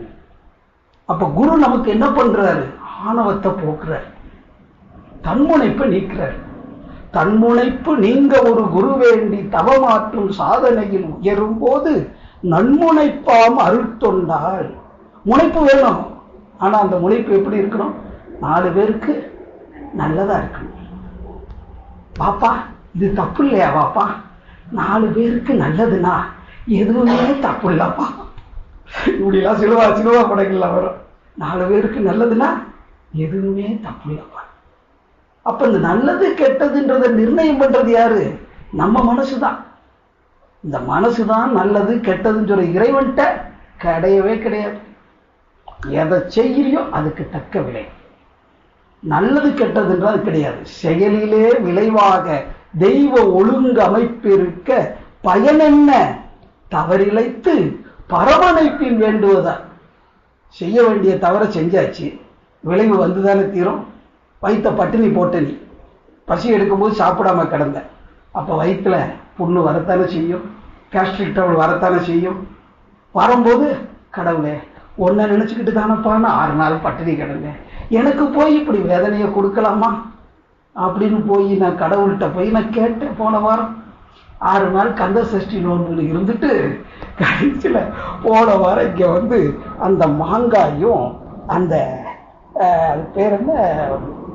அப்ப குரு நமக்கு என்ன பண்றாரு? ஆணவத்தை போக்குறாரு, தன்முனைப்பை நீக்கிறார். தன்முனைப்பு நீங்க ஒரு குரு வேண்டி தவமாற்றும் சாதனையில் உயரும் போது நன்முனைப்பாம் அருட்தொண்டால். முனைப்பு வேணும். ஆனா அந்த முனைப்பு எப்படி இருக்கணும்? 4 பேருக்கு நல்லதா இருக்கணும். பாப்பா இது தப்பு இல்லையா? பாப்பா 4 பேருக்கு நல்லதுன்னா எதுவுமே தப்பு இல்லப்பா. இப்படிலாம் சிலுவா படங்கள்லாம் வரும். 4 பேருக்கு நல்லதுன்னா எதுவுமே தப்பு இல்லப்பா. அப்ப இந்த நல்லது கெட்டதுன்றத நிர்ணயம் பண்றது யாரு? நம்ம மனசுதான். இந்த மனசுதான் நல்லது கெட்டதுன்னு சொல்ற. இறைவன்ட்ட கிடையவே கிடையாது. எதை செய்யறியோ அதுக்கு தக்க விலை. நல்லது கெட்டதுன்றது கிடையாது. செயலிலே விளைவாக தெய்வ ஒழுங்கு அமைப்பிருக்க பயன் என்ன? தவறிழைத்து பரமனைப்பின் வேண்டுவதா. செய்ய வேண்டிய தவறை செஞ்சாச்சு, விளைவு வந்துதானே தீரும். வயிற்ற பட்டினி போட்ட நீ பசி எடுக்கும்போது சாப்பிடாம கிடந்த, அப்ப வயிற்றுல புண்ணு வரத்தானே செய்யும், கேஸ்ட்ரிக் ட்ரபிள் வரத்தானே செய்யும். வரும்போது கடவுளே ஒன்ன நினைச்சுக்கிட்டு தானப்பான்னு 6 நாள் பட்டினி கிடந்தேன், எனக்கு போய் இப்படி வேதனையை கொடுக்கலாமா அப்படின்னு போய் நான் கடவுள்கிட்ட போய் நான் கேட்டேன். போன வாரம் 6 நாள் கந்த சஷ்டி நோன்புல இருந்துட்டு கடைசியில் போன வாரம் இங்கே வந்து அந்த மாங்காயும் அந்த பேர் என்ன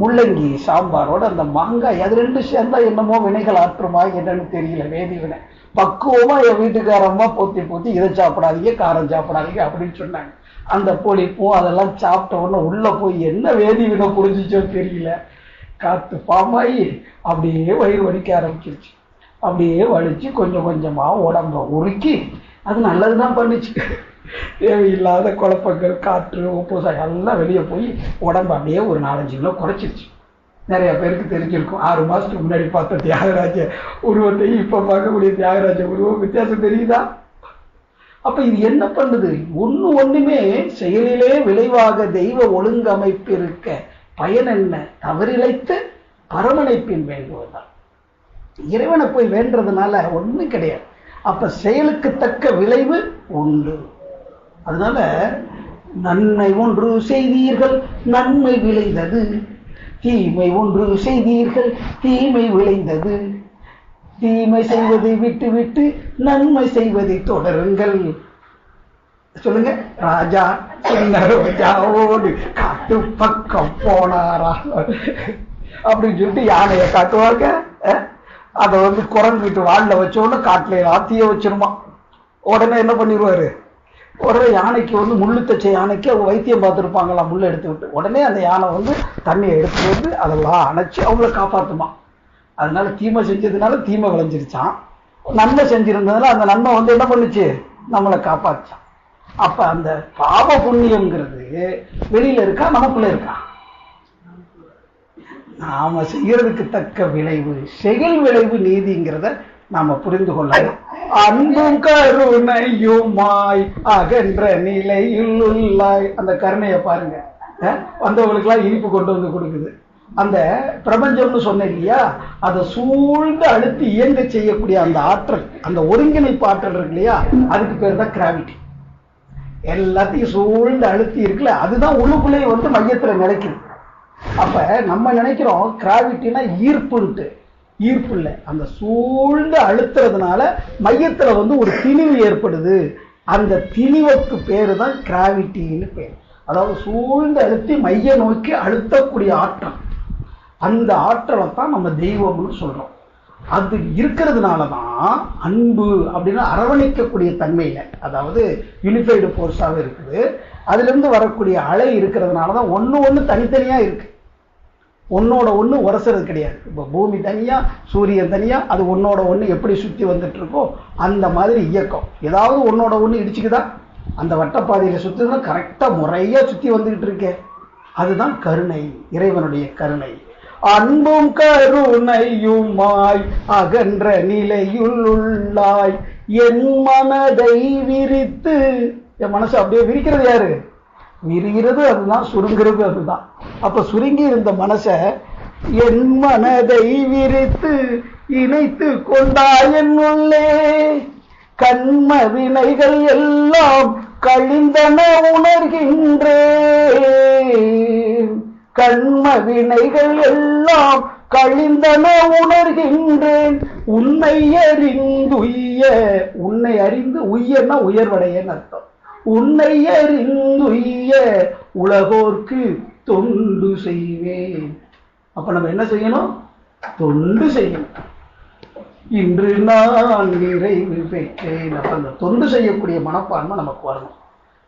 முள்ளங்கி சாம்பாரோட அந்த மாங்காய் அது 2 சேர்ந்தா என்னமோ வினைகள் ஆற்றுமா என்னன்னு தெரியல. வேதி வினை பக்குவமா என் வீட்டுக்காரம்மா போத்தி இதை சாப்பிடாதீங்க காரம் சாப்பிடாதீங்க அப்படின்னு சொன்னாங்க. அந்த பொலிப்பும் அதெல்லாம் சாப்பிட்ட உடனே உள்ள போய் என்ன வேதி வினை புரிஞ்சிச்சோ தெரியல. காத்து பாமாயி அப்படியே வயிறு வலிக்க ஆரம்பிச்சிருச்சு. அப்படியே வலிச்சு கொஞ்சம் கொஞ்சமா உடம்ப உருக்கி அது நல்லதுதான் பண்ணுச்சு. தேவையில்லாத குழப்பங்கள் காற்று உப்பு எல்லாம் வெளியே போய் உடம்பு அப்படியே ஒரு 4-5 கிலோ குறைச்சிருச்சு. நிறைய பேருக்கு தெரிஞ்சிருக்கும். 6 மாசத்துக்கு முன்னாடி பார்த்த தியாகராஜ உருவத்தையும் இப்ப பார்க்கக்கூடிய தியாகராஜ உருவம் வித்தியாசம் தெரியுதா? அப்ப இது என்ன பண்ணுது? ஒண்ணுமே செயலிலே விளைவாக தெய்வ ஒழுங்கமைப்பு இருக்க பயன் என்ன? தவறிழைத்து பரமனைப்பின் வேண்டுவதால். இறைவனை போய் வேண்டதுனால ஒண்ணும் கிடையாது. அப்ப செயலுக்கு தக்க விளைவு உண்டு. அதனால நன்மை ஒன்று செய்தீர்கள் நன்மை விளைந்தது, தீமை ஒன்று செய்தீர்கள் தீமை விளைந்தது, தீமை செய்வதை விட்டு விட்டு நன்மை செய்வதை தொடருங்கள். சொல்லுங்க. ராஜா சின்ன ரோஜாவோடு காட்டு பக்கம் போனாரா அப்படின்னு சொல்லிட்டு யானையை காட்டுவாங்க. அதை வந்து குரங்கிட்டு வாழில் வச்சோன்னு காட்டுல ஆத்திய வச்சிருமா. உடனே என்ன பண்ணிடுவாரு? உடனே யானைக்கு வந்து முள்ளு தச்ச யானைக்கு அவங்க வைத்தியம் பார்த்துருப்பாங்களாம், முள்ளை எடுத்து விட்டு. உடனே அந்த யானை வந்து தண்ணியை எடுத்து வந்து அதெல்லாம் அணைச்சி அவங்கள காப்பாற்றுமா. அதனால தீமை செஞ்சதுனால தீமை விளைஞ்சிருச்சான், நன்மை செஞ்சிருந்ததுனால அந்த நன்மை வந்து என்ன பண்ணுச்சு? நம்மளை காப்பாற்றான். அப்ப அந்த பாவ புண்ணியம்ங்கிறது வெளியில இருக்கா நமக்குள்ள இருக்கா? நாம செய்யறதுக்கு தக்க விளைவு செயல் விளைவு நீதிங்கிறத நாம புரிந்து கொள்ளலாம். அன்பும் கருணையுமாய் அகன்ற நிலையில் உள்ளாய். அந்த கருணையை பாருங்க, வந்தவங்களுக்கு எல்லாம் இனிப்பு கொண்டு வந்து கொடுக்குது. அந்த பிரபஞ்சம்னு சொன்ன இல்லையா, அதை சூழ்ந்து அழுத்தி இயங்க செய்யக்கூடிய அந்த ஆற்றல், அந்த ஒருங்கிணைப்பு ஆற்றல் இருக்கு இல்லையா, அதுக்கு பேர் தான் கிராவிட்டி. எல்லாத்தையும் சூழ்ந்து அழுத்தி இருக்குல்ல, அதுதான் உள்ளுக்குள்ளேயே வந்து மையத்துல நினைக்குது. அப்ப நம்ம நினைக்கிறோம் கிராவிட்டினா ஈர்ப்புன்ட்டு. ஈர்ப்பு இல்லை, அந்த சூழ்ந்து அழுத்துறதுனால மையத்துல வந்து ஒரு திணிவு ஏற்படுது. அந்த திணிவுக்கு பேரு தான் கிராவிட்டின்னு பேர். அதாவது சூழ்ந்து அழுத்தி மைய நோக்கி அழுத்தக்கூடிய ஆற்றல். அந்த ஆற்றலை தான் நம்ம தெய்வம்னு சொல்றோம். அது இருக்கிறதுனாலதான் அன்பு அப்படின்னா அரவணைக்கக்கூடிய தன்மையில, அதாவது யூனிஃபைடு போர்ஸாக இருக்குது. அதுல இருந்து வரக்கூடிய அலை இருக்கிறதுனாலதான் ஒண்ணு தனித்தனியா இருக்கு. ஒன்னோட ஒண்ணு உரசுறது கிடையாது. இப்ப பூமி தனியா, சூரியன் தனியா, அது ஒன்னோட ஒண்ணு எப்படி சுத்தி வந்துட்டு இருக்கோ அந்த மாதிரி இயக்கம். ஏதாவது ஒன்னோட ஒண்ணு இடிச்சுக்குதா? அந்த வட்டப்பாதையில சுத்துனா கரெக்டா முறையா சுத்தி வந்துகிட்டு இருக்கேன். அதுதான் கருணை, இறைவனுடைய கருணை. அன்பும் கருணையுமாய் அகன்ற நிலையுள் உள்ளாய் என் மனதை விரித்து. என் மனசு அப்படியே விரிக்கிறது யாரு? விரிகிறது அதுதான், சுருங்கிறது அதுதான். அப்ப சுருங்கி இருந்த மனச என் மனதை விரித்து இணைத்து கொண்டாய் என் உள்ளே. கண்ம வினைகள் எல்லாம் கழிந்தன உணர்கின்றேன். கண்ம வினைகள் எல்லாம் கழிந்தன உணர்கின்றேன். உன்னை அறிந்துய்ய. உன்னை அறிந்து உய்யன்னா உயர்வடையன்னு அர்த்தம். உன்னை அறிந்துய்ய உலகோர்க்கு தொண்டு செய்வேன். அப்ப நம்ம என்ன செய்யணும்? தொண்டு செய்யணும். இன்று நான் நிறைவு பெற்றேன். அப்ப அந்த தொண்டு செய்யக்கூடிய மனப்பான்மை நமக்கு வரணும்.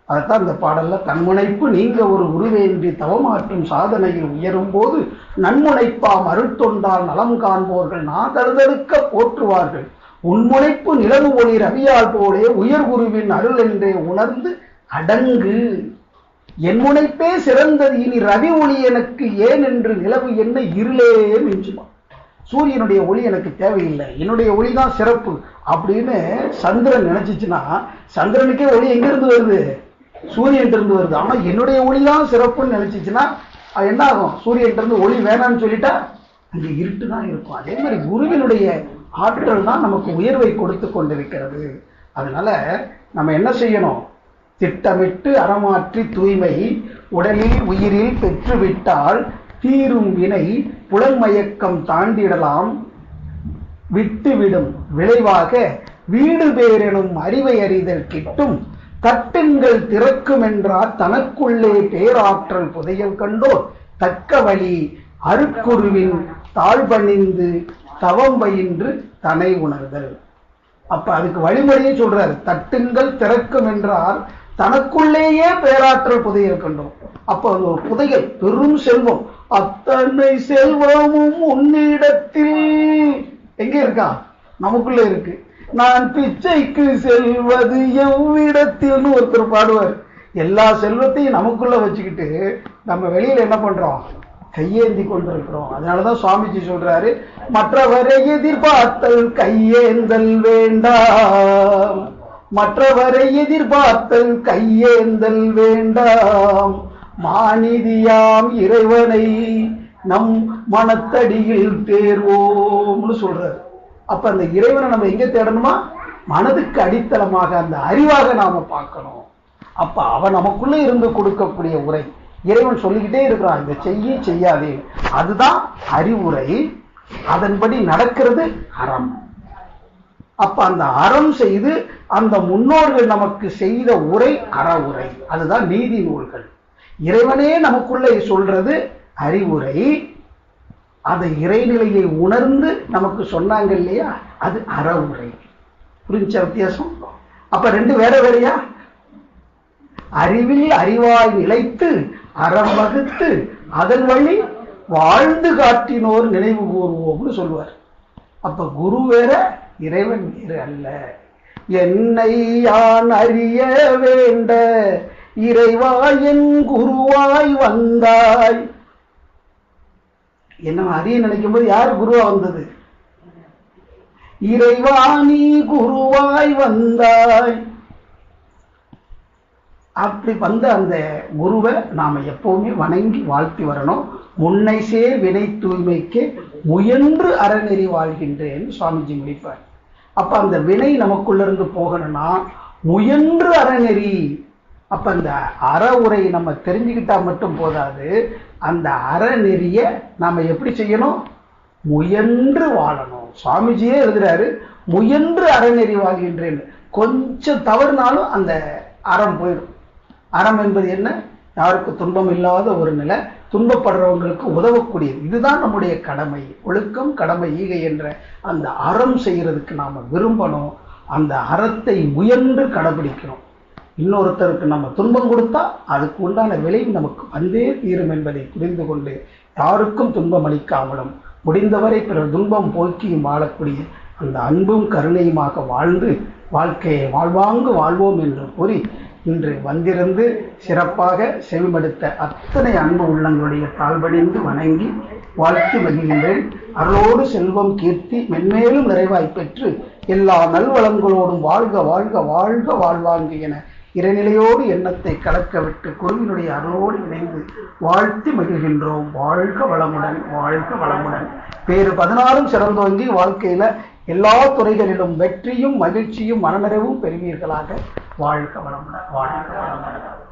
அதைத்தான் இந்த பாடல்ல, தன்முனைப்பு நீங்க ஒரு உருவேன்றி தவமாற்றும் சாதனையில் உயரும் போது நன்முனைப்பாம் அருட்தொண்டால் நலம் காண்போர்கள் நான் தருதலுக்க போற்றுவார்கள். உன்முனைப்பு நிலவு ஒளி ரவியால் போலே உயர் குருவின் அருள் என்றே உணர்ந்து அடங்கு. என் முனைப்பே சிறந்தது, இனி ரவி ஒளி எனக்கு ஏன் என்று நிலவு என்ன இருளே மிஞ்சுமா. சூரியனுடைய ஒளி எனக்கு தேவையில்லை, என்னுடைய ஒளி தான் சிறப்பு அப்படின்னு சந்திரன் நினைச்சிச்சுன்னா, சந்திரனுக்கே ஒளி எங்கிருந்து வருது? சூரியன் இருந்து வருது. ஆனா என்னுடைய ஒளி தான் சிறப்புன்னு நினைச்சிச்சுன்னா என்ன ஆகும்? சூரியன் இருந்து ஒளி வேணாம்னு சொல்லிட்டா அங்க இருட்டு தான் இருக்கும். அதே மாதிரி குருவினுடைய ஆற்றல் தான் நமக்கு உயர்வை கொடுத்து கொண்டிருக்கிறது. அதனால நம்ம என்ன செய்யணும்? திட்டமிட்டு அறமாற்றி தூய்மை உடலில் உயிரில் பெற்றுவிட்டால் தீரும் வினை புலன்மயக்கம் தாண்டிடலாம் விட்டுவிடும். விளைவாக வீடு பேரெனும் அறிவை அறிதல் கிட்டும். தட்டுங்கள் திறக்கும் என்றார் தனக்குள்ளே பேராற்றல் புதையல் கண்டோர் தக்க வழி அருட்குருவின் தாழ்பணிந்து தவம் பயின்று தனை உணர்தல். அப்ப அதுக்கு வழிமுறையே சொல்றாரு. தட்டுங்கள் திறக்கும் என்றார் தனக்குள்ளேயே பேராற்றல் புதையல் கண்டோம். அப்ப அது ஒரு புதையல், பெரும் செல்வம். அத்தனை செல்வமும் உன்னிடத்தில் எங்க இருக்கா? நமக்குள்ள இருக்கு. நான் பிச்சைக்கு செல்வது எவ்விடத்தில்னு ஒருத்தர் பாடுவார். எல்லா செல்வத்தையும் நமக்குள்ள வச்சுக்கிட்டு நம்ம வெளியில என்ன பண்றோம்? கையேந்தி கொண்டிருக்கிறோம். அதனாலதான் சுவாமிஜி சொல்றாரு, மற்றவரை எதிர்பார்த்தல் கையேந்தல் வேண்டாம். மற்றவரை எதிர்பார்த்தல் கையேந்தல் வேண்டாம். மாநிதியாம் இறைவனை நம் மனத்தடியில் தேர்வோம்னு சொல்றாரு. அப்ப அந்த இறைவனை நம்ம எங்க தேடணுமா? மனதுக்கு அடித்தளமாக அந்த அறிவாக நாம பார்க்கணும். அப்ப அவன் நமக்குள்ள இருந்து கொடுக்கக்கூடிய உரை. இறைவன் சொல்லிக்கிட்டே இருக்கிறான், இந்த செய்ய செய்யாதே, அதுதான் அறிவுரை. அதன்படி நடக்கிறது அறம். அப்ப அந்த அறம் செய்து அந்த முன்னோர்கள் நமக்கு செய்த உரை அற உரை, அதுதான் நீதி நூல்கள். இறைவனே நமக்குள்ளே சொல்றது அறிவுரை. அதை இறைநிலையை உணர்ந்து நமக்கு சொன்னாங்க இல்லையா, அது அறவுரை. புரிஞ்ச வித்தியாசம்? அப்ப ரெண்டு வேற வேறையா? அறிவில் அறிவாய் நிலைத்து அறம் வகுத்து அதன் வழி வாழ்ந்து காட்டினோர் நினைவு கூறுவோம்னு சொல்லுவார். அப்ப குரு வேற, இறைவன் வேறு அல்ல. என்னை யான் அறிய வேண்ட இறைவா என் குருவாய் வந்தாய். என்ன அறிய நினைக்கும் போது யார் குருவா வந்தது? இறைவா நீ குருவாய் வந்தாய். அப்படி வந்த அந்த குருவை நாம எப்பவுமே வணங்கி வாழ்த்தி வரணும். முன்னை சேர் வினை தூய்மைக்கு முயன்று அறநெறி வாழ்கின்றேன் சுவாமிஜி முடிப்பார். அப்ப அந்த வினை நமக்குள்ள இருந்து போகணும்னா முயன்று அறநெறி. அப்ப அந்த அற உரை நம்ம தெரிஞ்சுக்கிட்டா மட்டும் போதாது, அந்த அறநெறிய நாம எப்படி செய்யணும்? முயன்று வாழணும். சுவாமிஜியே எழுதுறாரு, முயன்று அறநெறி வாழ்கின்றேன். கொஞ்சம் தவறுனாலும் அந்த அறம் போயிடும். அறம் என்பது என்ன? யாருக்கு துன்பம் இல்லாத ஒரு நிலை, துன்பப்படுறவங்களுக்கு உதவக்கூடியது. இதுதான் நம்முடைய கடமை. ஒழுக்கம், கடமை, ஈகை என்ற அந்த அறம் செய்யறதுக்கு நாம விரும்பணும். அந்த அறத்தை முயன்று கடைபிடிக்கணும். இன்னொருத்தருக்கு நம்ம துன்பம் கொடுத்தா அதுக்கு உண்டான விளைவு நமக்கு வந்தே தீரும் என்பதை புரிந்து கொண்டு யாருக்கும் துன்பம் அளிக்காமலும் முடிந்தவரை பிறர் துன்பம் போக்கியும் வாழக்கூடிய அந்த அன்பும் கருணையுமாக வாழ்ந்து வாழ்க்கையை வாழ்வாங்கு வாழ்வோம் என்று கூறி இன்று வந்திருந்து சிறப்பாக செவிமடுத்த அத்தனை அன்பு உள்ளங்களுடைய தாழ்வடைந்து வணங்கி வாழ்த்து மகிழ்கின்றேன். அருளோடு செல்வம் கீர்த்தி மென்மேலும் நிறைவாய் பெற்று எல்லா நல்வளங்களோடும் வாழ்க வாழ்க வாழ்க வாழ்வாங்கு என இறைநிலையோடு எண்ணத்தை கலக்க விட்டு குருவினுடைய அருளோடு இணைந்து வாழ்த்தி மகிழ்கின்றோம். வாழ்க வளமுடன், வாழ்க வளமுடன். வேறு 16 சிறந்தோங்கி வாழ்க்கையில எல்லா துறைகளிலும் வெற்றியும் மகிழ்ச்சியும் மனநிறைவும் பெறுவீர்களாக. வாழ்க வளமுடன், வாழ்க வளமுடன்.